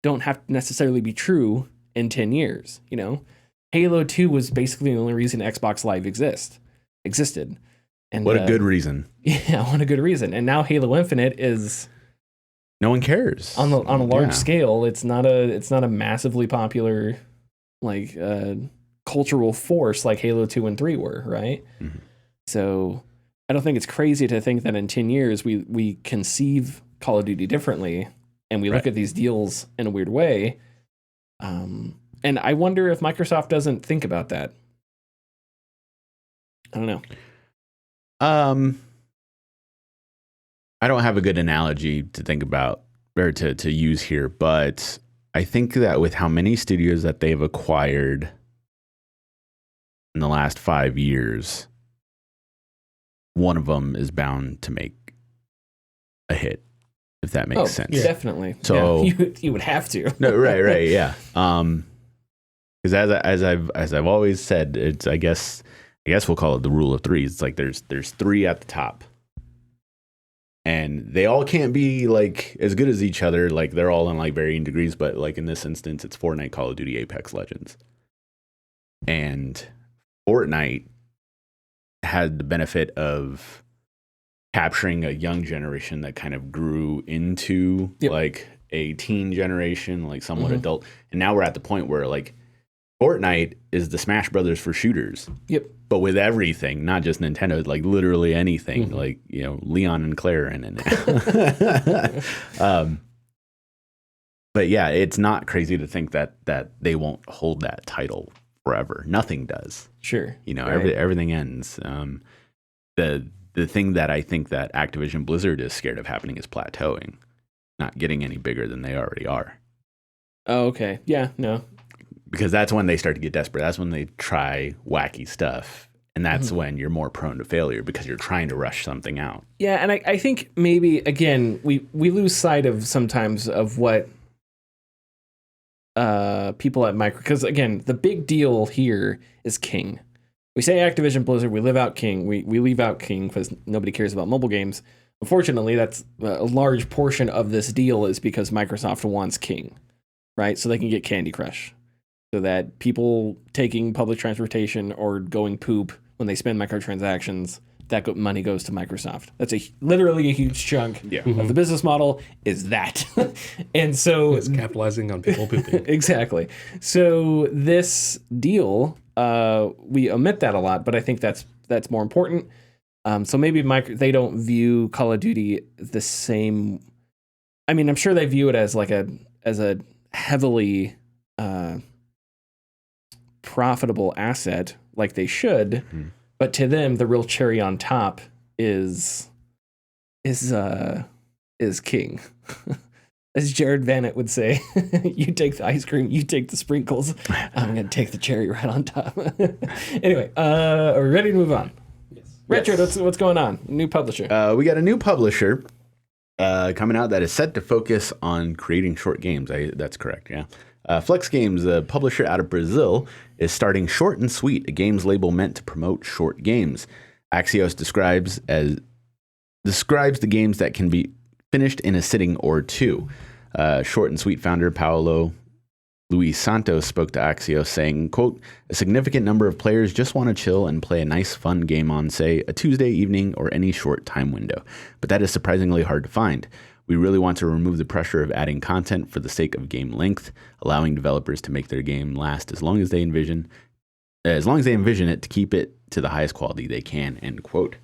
don't have to necessarily be true in 10 years. Halo 2 was basically the only reason Xbox Live existed. And what a good reason. Yeah, what a good reason. And now Halo Infinite is no one cares. On a large scale, it's not a massively popular cultural force like Halo 2 and 3 were, right? So I don't think it's crazy to think that in 10 years we conceive Call of Duty differently and we look at these deals in a weird way. And I wonder if Microsoft doesn't think about that. I don't know. I don't have a good analogy to think about or to use here, but I think that with how many studios that they've acquired in the last 5 years, one of them is bound to make a hit, if that makes sense. Yeah. Definitely. So you would have to. No, right, yeah. Because as I've always said, it's I guess we'll call it the rule of threes. It's there's three at the top. And they all can't be as good as each other. They're all in varying degrees, but in this instance, it's Fortnite, Call of Duty, Apex Legends. And Fortnite had the benefit of capturing a young generation that kind of grew into a teen generation, somewhat adult. And now we're at the point where Fortnite is the Smash Brothers for shooters. Yep. But with everything, not just Nintendo, literally anything, Leon and Claire in it. But yeah, it's not crazy to think that they won't hold that title forever. Nothing does. Sure. Everything ends. The thing that I think that Activision-Blizzard is scared of happening is plateauing, not getting any bigger than they already are. Oh, okay. Yeah, no. Because that's when they start to get desperate. That's when they try wacky stuff. And that's when you're more prone to failure because you're trying to rush something out. Yeah, and I think maybe, again, we lose sight of sometimes of what people at because again, the big deal here is King. We say Activision-Blizzard, we leave out King. We leave out King because nobody cares about mobile games. Unfortunately, that's a large portion of this deal is because Microsoft wants King, right? So they can get Candy Crush. So that people taking public transportation or going poop when they spend microtransactions, that money goes to Microsoft. That's literally a huge chunk of the business model is that. And so it's capitalizing on people pooping. Exactly. So this deal, we omit that a lot, but I think that's more important. So maybe they don't view Call of Duty the same. I mean, I'm sure they view it as like a heavily profitable asset like they should. Mm-hmm. But to them, the real cherry on top is King. As Jared Vanett would say, you take the ice cream, you take the sprinkles. I'm going to take the cherry right on top. Anyway, are we ready to move on? Yes. Richard, what's going on? New publisher. We got a new publisher coming out that is set to focus on creating short games. That's correct, yeah. Flex Games, a publisher out of Brazil, is starting Short and Sweet, a games label meant to promote short games. Axios describes the games that can be finished in a sitting or two. Short and Sweet founder Paulo Luis Santos spoke to Axios saying, quote, "A significant number of players just want to chill and play a nice fun game on, say, a Tuesday evening or any short time window. But that is surprisingly hard to find. We really want to remove the pressure of adding content for the sake of game length, allowing developers to make their game last as long as they envision it to keep it to the highest quality they can," end quote.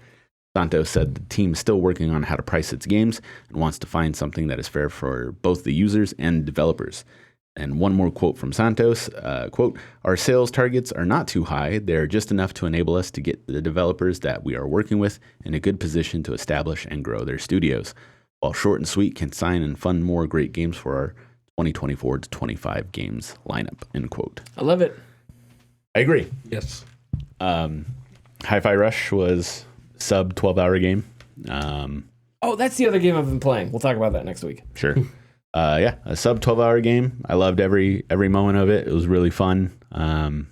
Santos said the team is still working on how to price its games and wants to find something that is fair for both the users and developers. And one more quote from Santos, quote, "Our sales targets are not too high. They're just enough to enable us to get the developers that we are working with in a good position to establish and grow their studios, while Short and Sweet can sign and fund more great games for our 2024 to 25 games lineup," end quote. I love it. I agree. Yes. Hi-Fi Rush was sub 12-hour game. That's the other game I've been playing. We'll talk about that next week. Sure. A sub 12-hour game. I loved every moment of it. It was really fun. And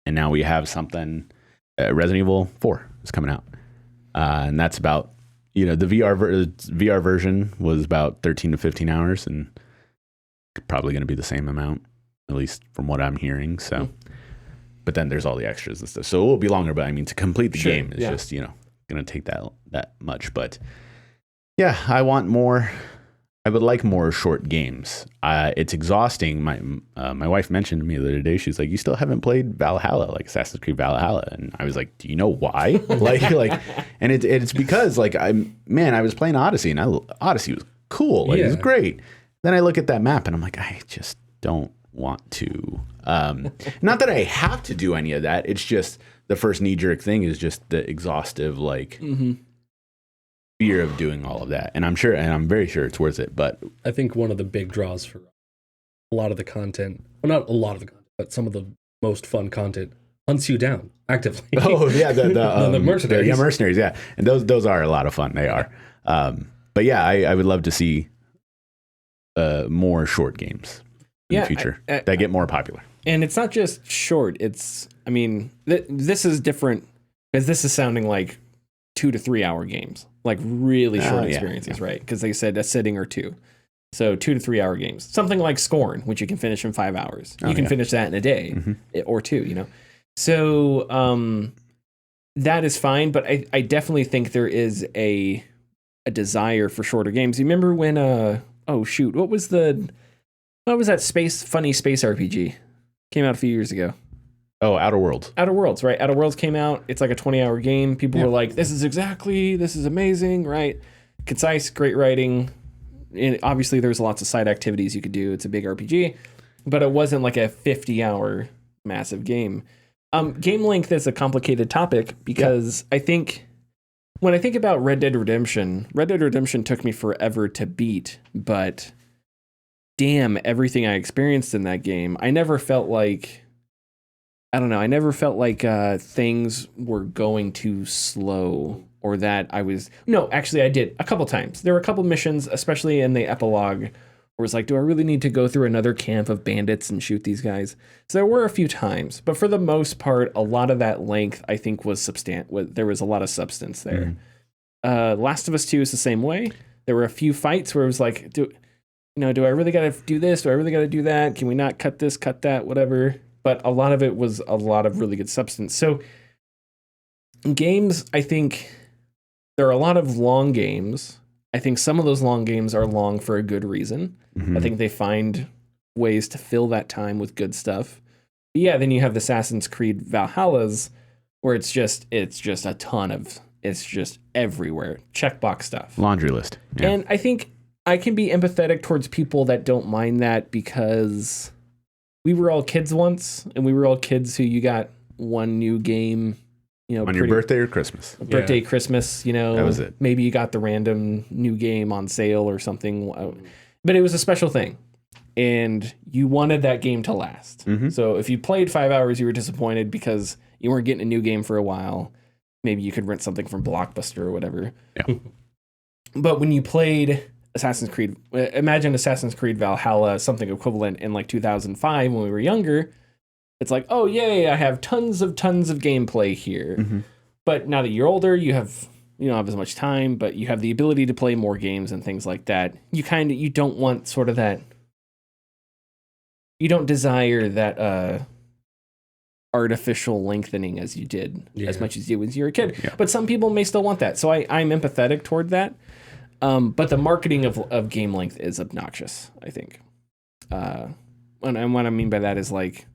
now we have something. Resident Evil 4 is coming out, and that's about, the VR version was about 13 to 15 hours, and probably going to be the same amount, at least from what I'm hearing. So, but then there's all the extras and stuff, so it will be longer. But I mean, to complete the game is just going to take that much. But yeah, I want more. I would like more short games. It's exhausting. My wife mentioned to me the other day, she's like, "You still haven't played Valhalla, like Assassin's Creed Valhalla." And I was like, "Do you know why?" and it's because I was playing Odyssey, and Odyssey was cool. It was great. Then I look at that map and I'm like, I just don't want to. Not that I have to do any of that. It's just the first knee-jerk thing is just the exhaustive fear of doing all of that, and I'm very sure it's worth it. But I think one of the big draws for a lot of the content, well, not a lot of the content, but some of the most fun content, hunts you down actively. Oh yeah, the mercenaries. Yeah, mercenaries. Yeah, and those are a lot of fun. They are. But yeah, I would love to see more short games in the future that get more popular. And it's not just short. It's, this is different because this is sounding like 2 to 3 hour games, like really short experiences, right? Because they said a sitting or two. So 2 to 3 hour games, something like Scorn, which you can finish in 5 hours. You can finish that in a day or two, So that is fine. But I definitely think there is a desire for shorter games. You remember when, what was that funny space RPG? Came out a few years ago. Oh, Outer Worlds. Outer Worlds, right? Outer Worlds came out. It's like a 20-hour game. People were like, this is amazing, right? Concise, great writing. And obviously, there's lots of side activities you could do. It's a big RPG. But it wasn't like a 50-hour massive game. Game length is a complicated topic because I think when I think about Red Dead Redemption took me forever to beat, but damn, everything I experienced in that game, I never felt like things were going too slow or that I was... No, actually I did a couple times. There were a couple missions, especially in the epilogue, Where it's like, do I really need to go through another camp of bandits and shoot these guys? So there were a few times, but for the most part, a lot of that length I think was there was a lot of substance there. Last of Us 2 is the same way. There were a few fights where it was like, do I really got to do this? Do I really got to do that? Can we not cut this, cut that, whatever? But a lot of it was a lot of really good substance. So games, I think there are a lot of long games. I think some of those long games are long for a good reason. I think they find ways to fill that time with good stuff. But yeah, then you have the Assassin's Creed Valhalla's where it's just a ton of, it's just everywhere. Checkbox stuff. Laundry list. Yeah. And I think I can be empathetic towards people that don't mind that because we were all kids once, and we were all kids who you got one new game, on your birthday or Christmas. Christmas, that was it. Maybe you got the random new game on sale or something, but it was a special thing, and you wanted that game to last. So if you played 5 hours, you were disappointed because you weren't getting a new game for a while. Maybe you could rent something from Blockbuster or whatever. Yeah. But when you played Assassin's Creed, imagine Assassin's Creed Valhalla, something equivalent in like 2005 when we were younger. It's like, oh, yay, I have tons of gameplay here. But now that you're older, you don't have as much time, but you have the ability to play more games and things like that. You don't want sort of that. You don't desire that artificial lengthening as you did, as much as you did when you were a kid. Yeah. But some people may still want that. So I'm empathetic toward that. But the marketing of game length is obnoxious, I think. And what I mean by that is like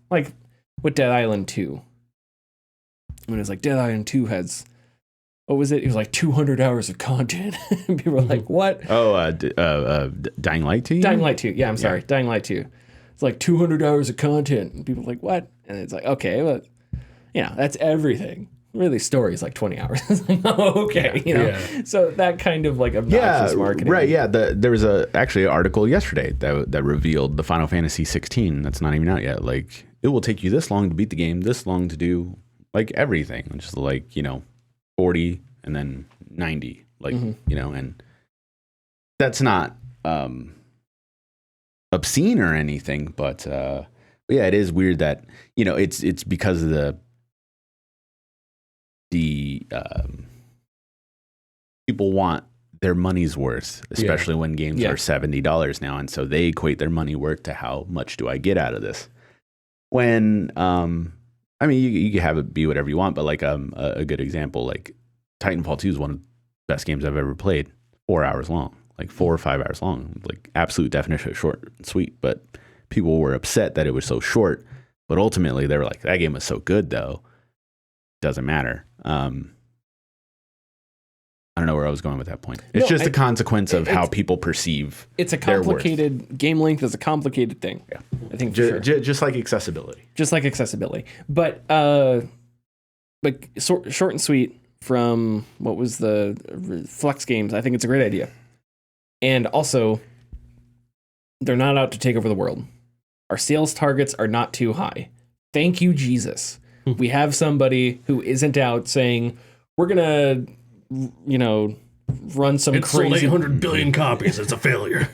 with Dead Island 2. When it's like Dead Island 2 has, what was it? It was like 200 hours of content. And people were like, what? Oh, Dying Light 2? Dying Light 2. Yeah, I'm sorry. Dying Light 2. It's like 200 hours of content. And people are like, what? And it's like, okay, well, that's everything. Really, story is like 20 hours. It's like, oh, okay. So that kind of like obnoxious marketing. Right. Yeah. There was actually an article yesterday that revealed the Final Fantasy 16 that's not even out yet. Like, it will take you this long to beat the game, this long to do like everything. Just like, 40 and then 90. Like, and that's not obscene or anything, but yeah, it is weird that, it's because of the people want their money's worth, especially when games are $70 now, and so they equate their money worth to how much do I get out of this. When you can have it be whatever you want, but like a good example, like Titanfall 2 is one of the best games I've ever played. 4 hours long, like 4 or 5 hours long, like absolute definition of short and sweet. But people were upset that it was so short. But ultimately, they were like, that game was so good, though. Doesn't matter. I don't know where I was going with that point. It's just a consequence of how people perceive. It's a complicated game length is a complicated thing. Yeah, I think just like accessibility. But short and sweet from what was the Flex Games. I think it's a great idea, and also they're not out to take over the world. Our sales targets are not too high. Thank you, Jesus. We have somebody who isn't out saying we're gonna, run some crazy. Sold 800 billion copies. It's a failure.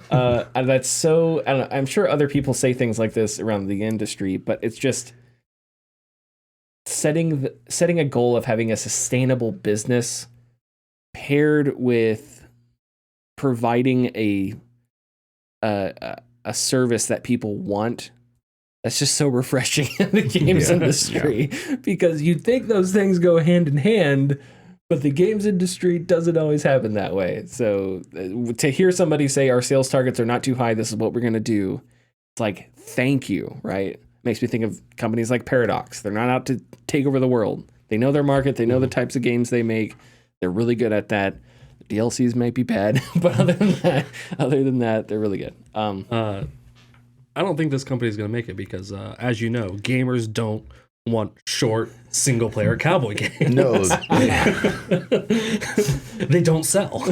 And that's so. I'm sure other people say things like this around the industry, but it's just setting a goal of having a sustainable business paired with providing a service that people want. That's just so refreshing in the games industry because you'd think those things go hand in hand, but the games industry doesn't always happen that way. So to hear somebody say our sales targets are not too high, this is what we're going to do. It's like, thank you, right? Makes me think of companies like Paradox. They're not out to take over the world. They know their market. They know the types of games they make. They're really good at that. The DLCs might be bad, but other than that, they're really good. I don't think this company is going to make it because, as you know, gamers don't want short single-player cowboy games. No, they don't sell.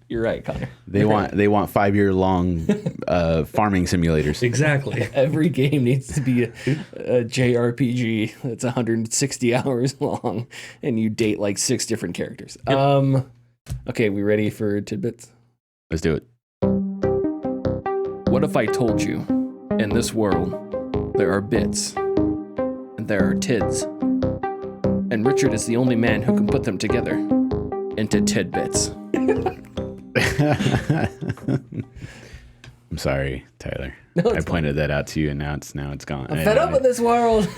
You're right, Connor. They want 5-year-long farming simulators. Exactly. Every game needs to be a JRPG that's 160 hours long, and you date like 6 different characters. Yep. Okay, we ready for tidbits? Let's do it. What if I told you, in this world, there are bits, and there are tids, and Richard is the only man who can put them together into tidbits. I'm sorry, Tyler. No, I pointed that out to you, and now it's gone. I'm fed up with this world.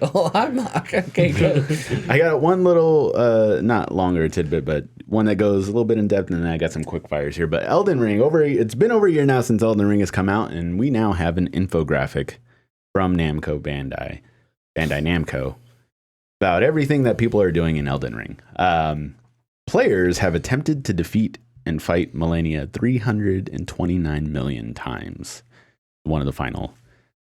Oh, I'm not. Okay, good. I got one little, not longer tidbit, but one that goes a little bit in depth, and then I got some quick fires here. But Elden Ring, it's been over a year now since Elden Ring has come out, and we now have an infographic from Bandai Namco, about everything that people are doing in Elden Ring. Players have attempted to defeat and fight Malenia 329 million times. One of the final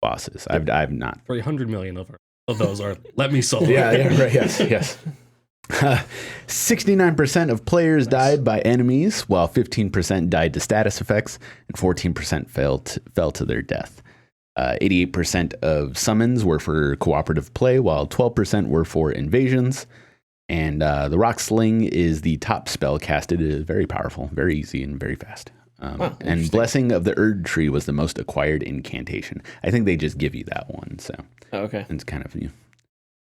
bosses. I've not. 300 million of those are let me solve. Yeah, right. Yes. 69% of players died by enemies, while 15% died to status effects, and 14% fell to their death. 88% of summons were for cooperative play, while 12% were for invasions. And the Rock Sling is the top spell casted. It is very powerful, very easy, and very fast. And Blessing of the Erd Tree was the most acquired incantation. I think they just give you that one, so okay, it's kind of new.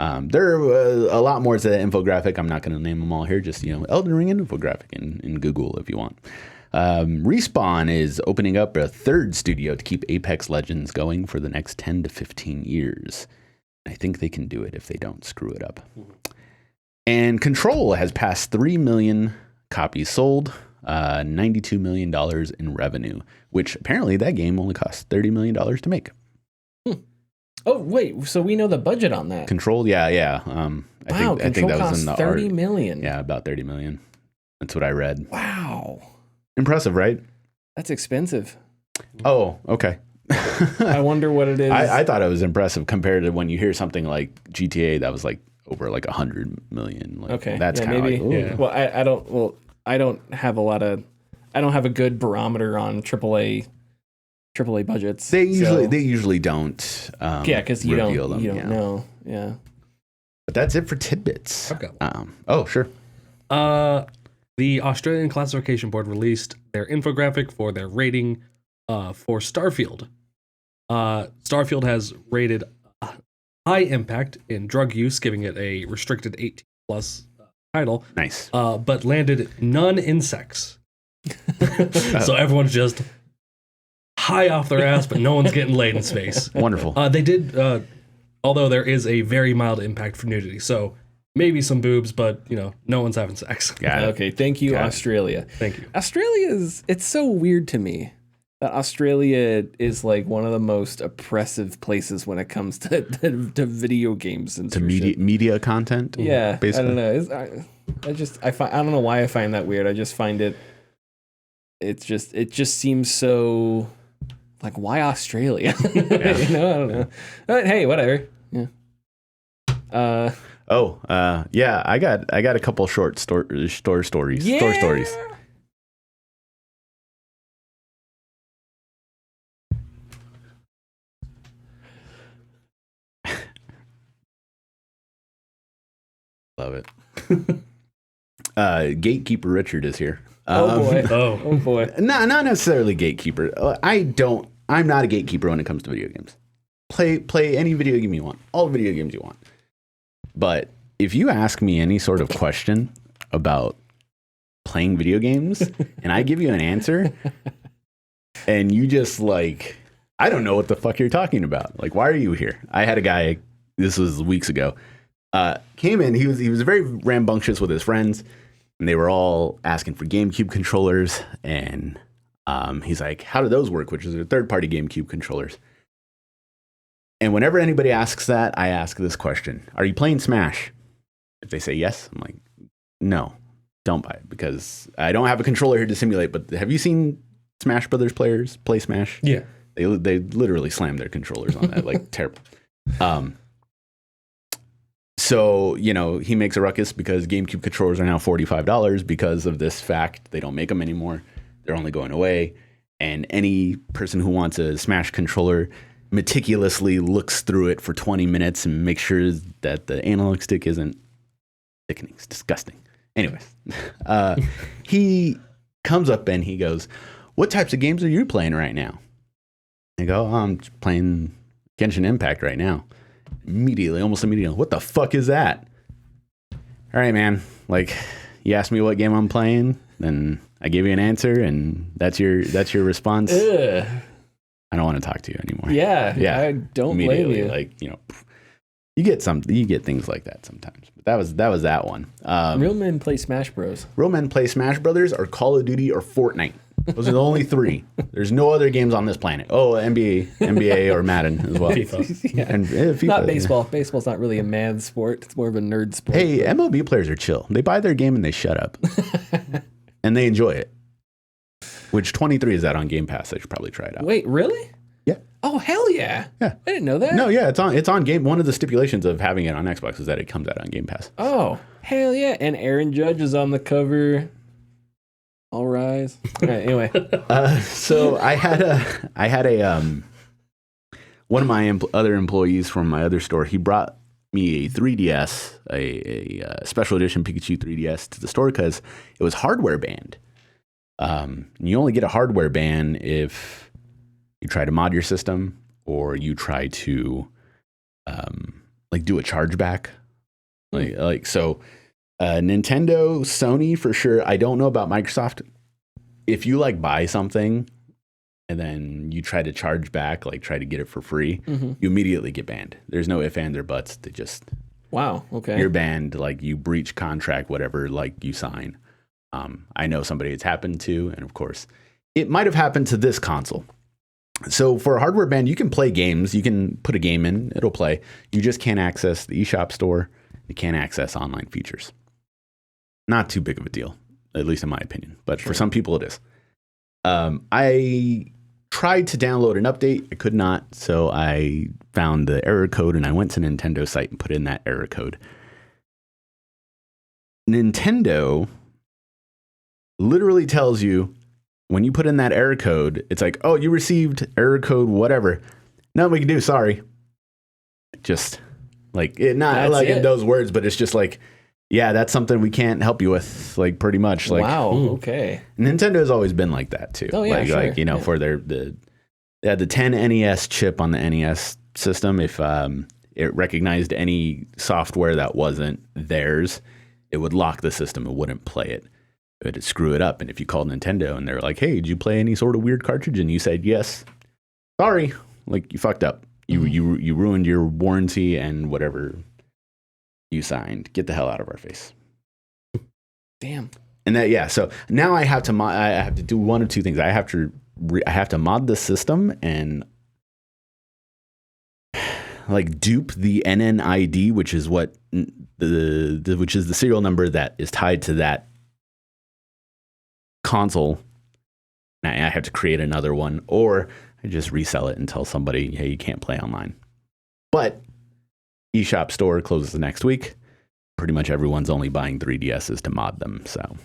There are a lot more to the infographic. I'm not going to name them all here. Just Elden Ring infographic in Google if you want. Respawn is opening up a third studio to keep Apex Legends going for the next 10 to 15 years. I think they can do it if they don't screw it up. And Control has passed 3 million copies sold, $92 million in revenue, which apparently that game only cost $30 million to make. Oh, wait, so we know the budget on that. Control, yeah. I think that was in the $30 million. Yeah, about 30 million. That's what I read. Wow. Impressive, right? That's expensive. Oh, okay. I wonder what it is. I thought it was impressive compared to when you hear something like GTA that was like over like 100 million. Like, okay, that's kind of like, ooh. Yeah. Well, I don't have a good barometer on AAA budgets. They usually don't. Because you don't them, know. Yeah. But that's it for tidbits. Okay. Oh, sure. The Australian Classification Board released their infographic for their rating for Starfield. Starfield has rated high impact in drug use, giving it a restricted 18 plus title. Nice. But landed none in sex. So everyone's just high off their ass, but no one's getting laid in space. Wonderful. They did, although there is a very mild impact for nudity. So maybe some boobs, but no one's having sex. Okay, thank you, Australia. Thank you. It's so weird to me that Australia is like one of the most oppressive places when it comes to video games and to media content. Yeah, basically. I don't know. I don't know why I find that weird. I just find it. It just seems so like, why Australia? Yeah. I don't know. But hey, whatever. Yeah. Yeah. I got a couple short stories. Store stories. Love it. Gatekeeper Richard is here. Oh boy. Not necessarily gatekeeper. I'm not a gatekeeper when it comes to video games. Play any video game you want. All the video games you want. But if you ask me any sort of question about playing video games and I give you an answer and you just like, I don't know what the fuck you're talking about. Like, why are you here? I had a guy, this was weeks ago, came in, he was very rambunctious with his friends, and they were all asking for GameCube controllers, and he's like, how do those work? Which is a third-party GameCube controllers. And whenever anybody asks that, I ask this question: are you playing Smash? If they say yes, I'm like, no, don't buy it, because I don't have a controller here to simulate. But have you seen Smash Brothers players play Smash? Yeah. They literally slam their controllers on that, like terrible. So, he makes a ruckus because GameCube controllers are now $45 because of this fact. They don't make them anymore. They're only going away. And any person who wants a Smash controller meticulously looks through it for 20 minutes and makes sure that the analog stick isn't sickening. It's disgusting. Anyways, he comes up and he goes, what types of games are you playing right now? I go, oh, I'm playing Genshin Impact right now. Almost immediately, what the fuck is that? All right, man. Like, you asked me what game I'm playing, then I give you an answer, and that's your response. Ugh. I don't want to talk to you anymore. Yeah. I don't blame you. Like, you get things like that sometimes. But that was that one. Real men play Smash Bros. Real men play Smash Brothers or Call of Duty or Fortnite. Those are the only three. There's no other games on this planet. Oh, NBA or Madden as well. FIFA. Yeah. And FIFA. Not baseball. Baseball's not really a mad sport. It's more of a nerd sport. Hey, MLB players are chill. They buy their game and they shut up. And they enjoy it. Which 23 is that on Game Pass? I should probably try it out. Wait, really? Yeah. Oh, hell yeah. Yeah. I didn't know that. No, yeah, it's on Game. One of the stipulations of having it on Xbox is that it comes out on Game Pass. Oh, hell yeah. And Aaron Judge is on the cover. All rise. All right, anyway. So I had a one of my other employees from my other store, he brought me a 3DS, a special edition Pikachu 3DS to the store because it was hardware banned. You only get a hardware ban if you try to mod your system or you try to do a chargeback. So Nintendo, Sony for sure. I don't know about Microsoft. If you buy something and then you try to charge back, try to get it for free, you immediately get banned. There's no ifs, ands, or buts. They just wow. Okay, you're banned. You breach contract, whatever. You sign. I know somebody it's happened to, and of course, it might have happened to this console. So for a hardware ban, you can play games. You can put a game in, it'll play. You just can't access the eShop store. You can't access online features. Not too big of a deal, at least in my opinion. But for some people, it is. I tried to download an update. I could not. So I found the error code and I went to Nintendo's site and put in that error code. Nintendo literally tells you when you put in that error code, it's like, oh, you received error code, whatever. Nothing we can do. Sorry. Just it, not in those words, but it's just yeah, that's something we can't help you with, pretty much. Wow, okay. Nintendo's always been like that too. Oh yeah, sure. For they had the 10 NES chip on the NES system. If it recognized any software that wasn't theirs, it would lock the system. It wouldn't play it. It would screw it up. And if you called Nintendo and they're like, "Hey, did you play any sort of weird cartridge?" and you said yes, sorry, you fucked up. You ruined your warranty and whatever you signed. Get the hell out of our face. Damn. And so now I have to do one of two things. I have to mod the system and dupe the NNID, which is what which is the serial number that is tied to that console. Now I have to create another one, or I just resell it and tell somebody, hey, you can't play online. But eShop store closes the next week. Pretty much everyone's only buying 3DSs to mod them. So,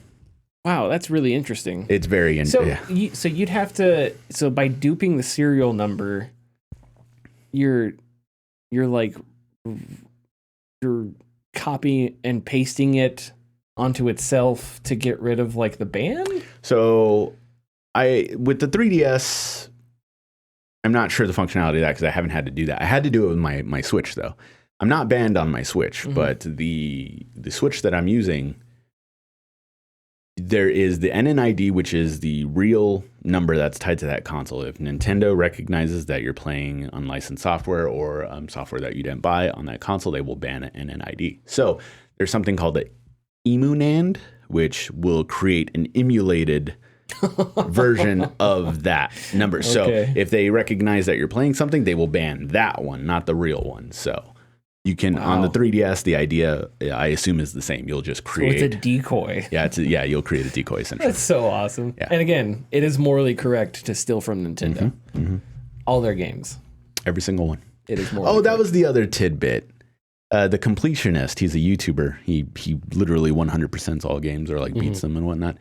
wow, that's really interesting. It's very so you'd have to by duping the serial number, you're copying and pasting it onto itself to get rid of the ban. So with the 3DS. I'm not sure the functionality of that because I haven't had to do that. I had to do it with my Switch though. I'm not banned on my Switch, but the Switch that I'm using, there is the NNID, which is the real number that's tied to that console. If Nintendo recognizes that you're playing unlicensed software or software that you didn't buy on that console, they will ban an NNID. So there's something called the EmuNAND, which will create an emulated version of that number. So if they recognize that you're playing something, they will ban that one, not the real one. So you can on the 3DS, the idea I assume is the same. You'll just create it's a decoy. Yeah, you'll create a decoy essentially. That's so awesome. Yeah. And again, it is morally correct to steal from Nintendo. All their games. Every single one. It is morally correct. That was the other tidbit. The Completionist, he's a YouTuber. He literally 100% all games or beats them and whatnot.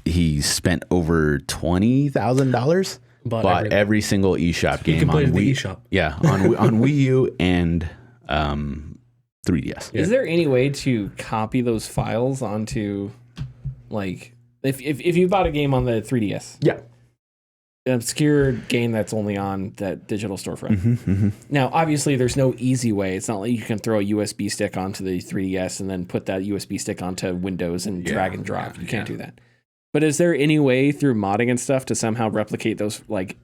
He spent over $20,000. Bought every single eShop game on Wii. eShop. Yeah, on Wii U and 3DS. Is there any way to copy those files onto if you bought a game on the 3DS? Yeah. obscure game that's only on that digital storefront. Now, obviously, there's no easy way. It's not like you can throw a USB stick onto the 3DS and then put that USB stick onto Windows and drag and drop. You can't do that. But is there any way through modding and stuff to somehow replicate those, like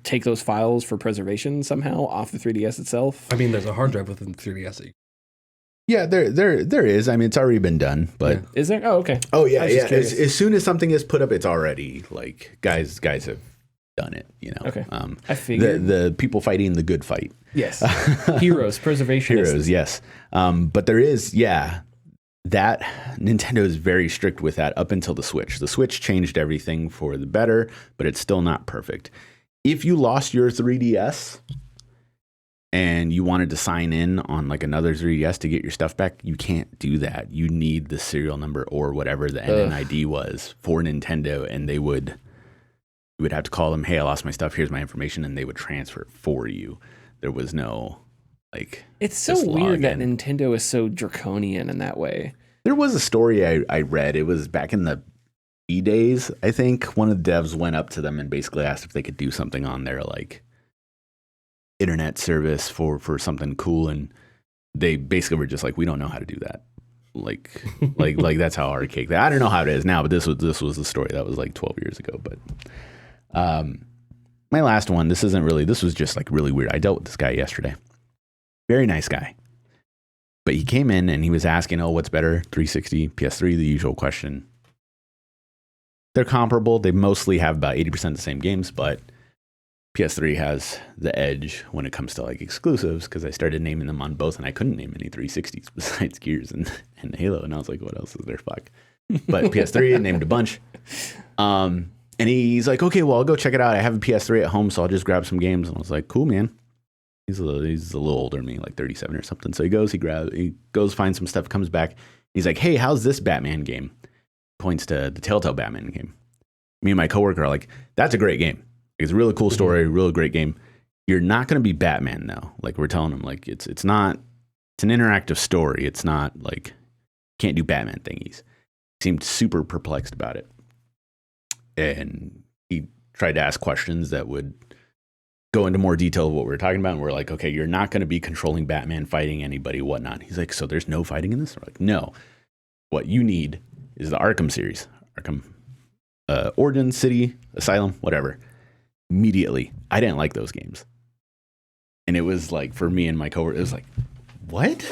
take those files for preservation somehow off the 3DS itself? I mean, there's a hard drive within the 3DS. Yeah, there is. I mean, it's already been done, but is there? Oh, okay. Oh yeah, yeah. As soon as something is put up, it's already like guys have done it. You know. Okay. I figured the people fighting the good fight. Yes. Heroes, preservation. Heroes, yes. But there is, that Nintendo is very strict with that up until the Switch. The Switch changed everything for the better, but it's still not perfect. If you lost your 3DS and you wanted to sign in on like another 3DS to get your stuff back, you can't do that. You need the serial number or whatever the NNID was for Nintendo, and you would have to call them, hey, I lost my stuff, here's my information, and they would transfer it for you. There was no like. It's so weird that Nintendo is so draconian in that way. There was a story I read. It was back in the E days, I think. One of the devs went up to them and basically asked if they could do something on their like internet service for something cool, and they basically were just like, we don't know how to do that. Like that's how archaic that. I don't know how it is now, but this was the story that was like 12 years ago. But my last one, this was just like really weird. I dealt with this guy yesterday. Very nice guy. But he came in and he was asking, oh, what's better? 360, PS3, the usual question. They're comparable. They mostly have about 80% the same games, but PS3 has the edge when it comes to like exclusives, because I started naming them on both and I couldn't name any 360s besides Gears and Halo. And I was like, what else is there? Fuck. But PS3 named a bunch. And he's like, okay, well, I'll go check it out. I have a PS3 at home, so I'll just grab some games. And I was like, cool, man. He's a little older than me, like 37 or something. So he goes, finds some stuff, comes back. He's like, hey, how's this Batman game? Points to the Telltale Batman game. Me and my coworker are like, that's a great game. It's a really cool story, really great game. You're not going to be Batman though. Like we're telling him, like it's an interactive story. It's not like can't do Batman thingies. He seemed super perplexed about it, and he tried to ask questions that would go into more detail of what we were talking about. And we're like, okay, you're not going to be controlling Batman, fighting anybody, whatnot. He's like, so there's no fighting in this? We're like, no. What you need is the Arkham series, Arkham Origin, City, Asylum, whatever. Immediately, I didn't like those games, and it was like for me and my coworker, it was like, what?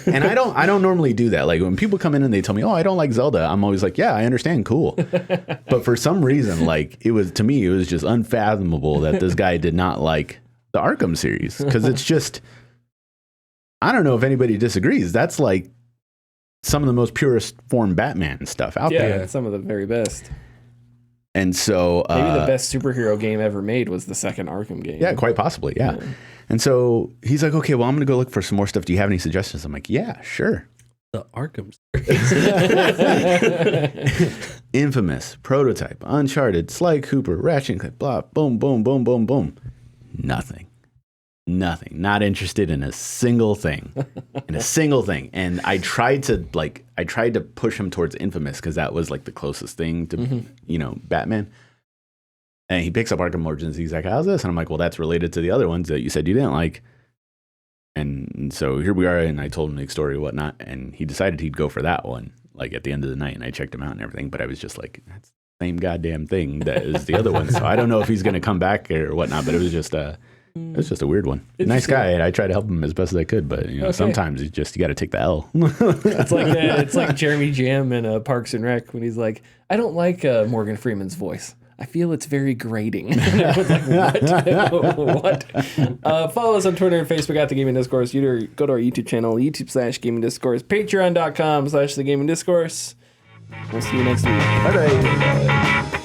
And I don't normally do that. Like when people come in and they tell me, oh, I don't like Zelda, I'm always like, yeah, I understand, cool. But for some reason, like it was just unfathomable that this guy did not like the Arkham series, because it's just, I don't know if anybody disagrees. That's like some of the most purest form Batman stuff out there. Yeah, some of the very best. And so maybe the best superhero game ever made was the second Arkham game. Yeah, quite possibly. Yeah. And so he's like, okay, well, I'm going to go look for some more stuff. Do you have any suggestions? I'm like, yeah, sure. The Arkham series. Infamous, Prototype, Uncharted, Sly Cooper, Ratchet & Clank, blah, boom, boom, boom, boom, boom. Nothing. Not interested in a single thing. And I tried to push him towards Infamous, because that was like the closest thing to, Batman. And he picks up Arkham Origins. He's like, how's this? And I'm like, well, that's related to the other ones that you said you didn't like. And so here we are. And I told him the story and whatnot. And he decided he'd go for that one, like at the end of the night. And I checked him out and everything. But I was just like, that's the same goddamn thing that is the other one. So I don't know if he's going to come back or whatnot. But it was just a weird one. Nice guy. And I tried to help him as best as I could. But, sometimes you got to take the L. It's like Jeremy Jam in Parks and Rec when he's like, I don't like Morgan Freeman's voice. I feel it's very grating. And everyone's like, what? What? Follow us on Twitter and Facebook at The Gaming Discourse. You go to our YouTube channel, YouTube/Gaming Discourse, Patreon.com/The Gaming Discourse. We'll see you next week. Bye-bye.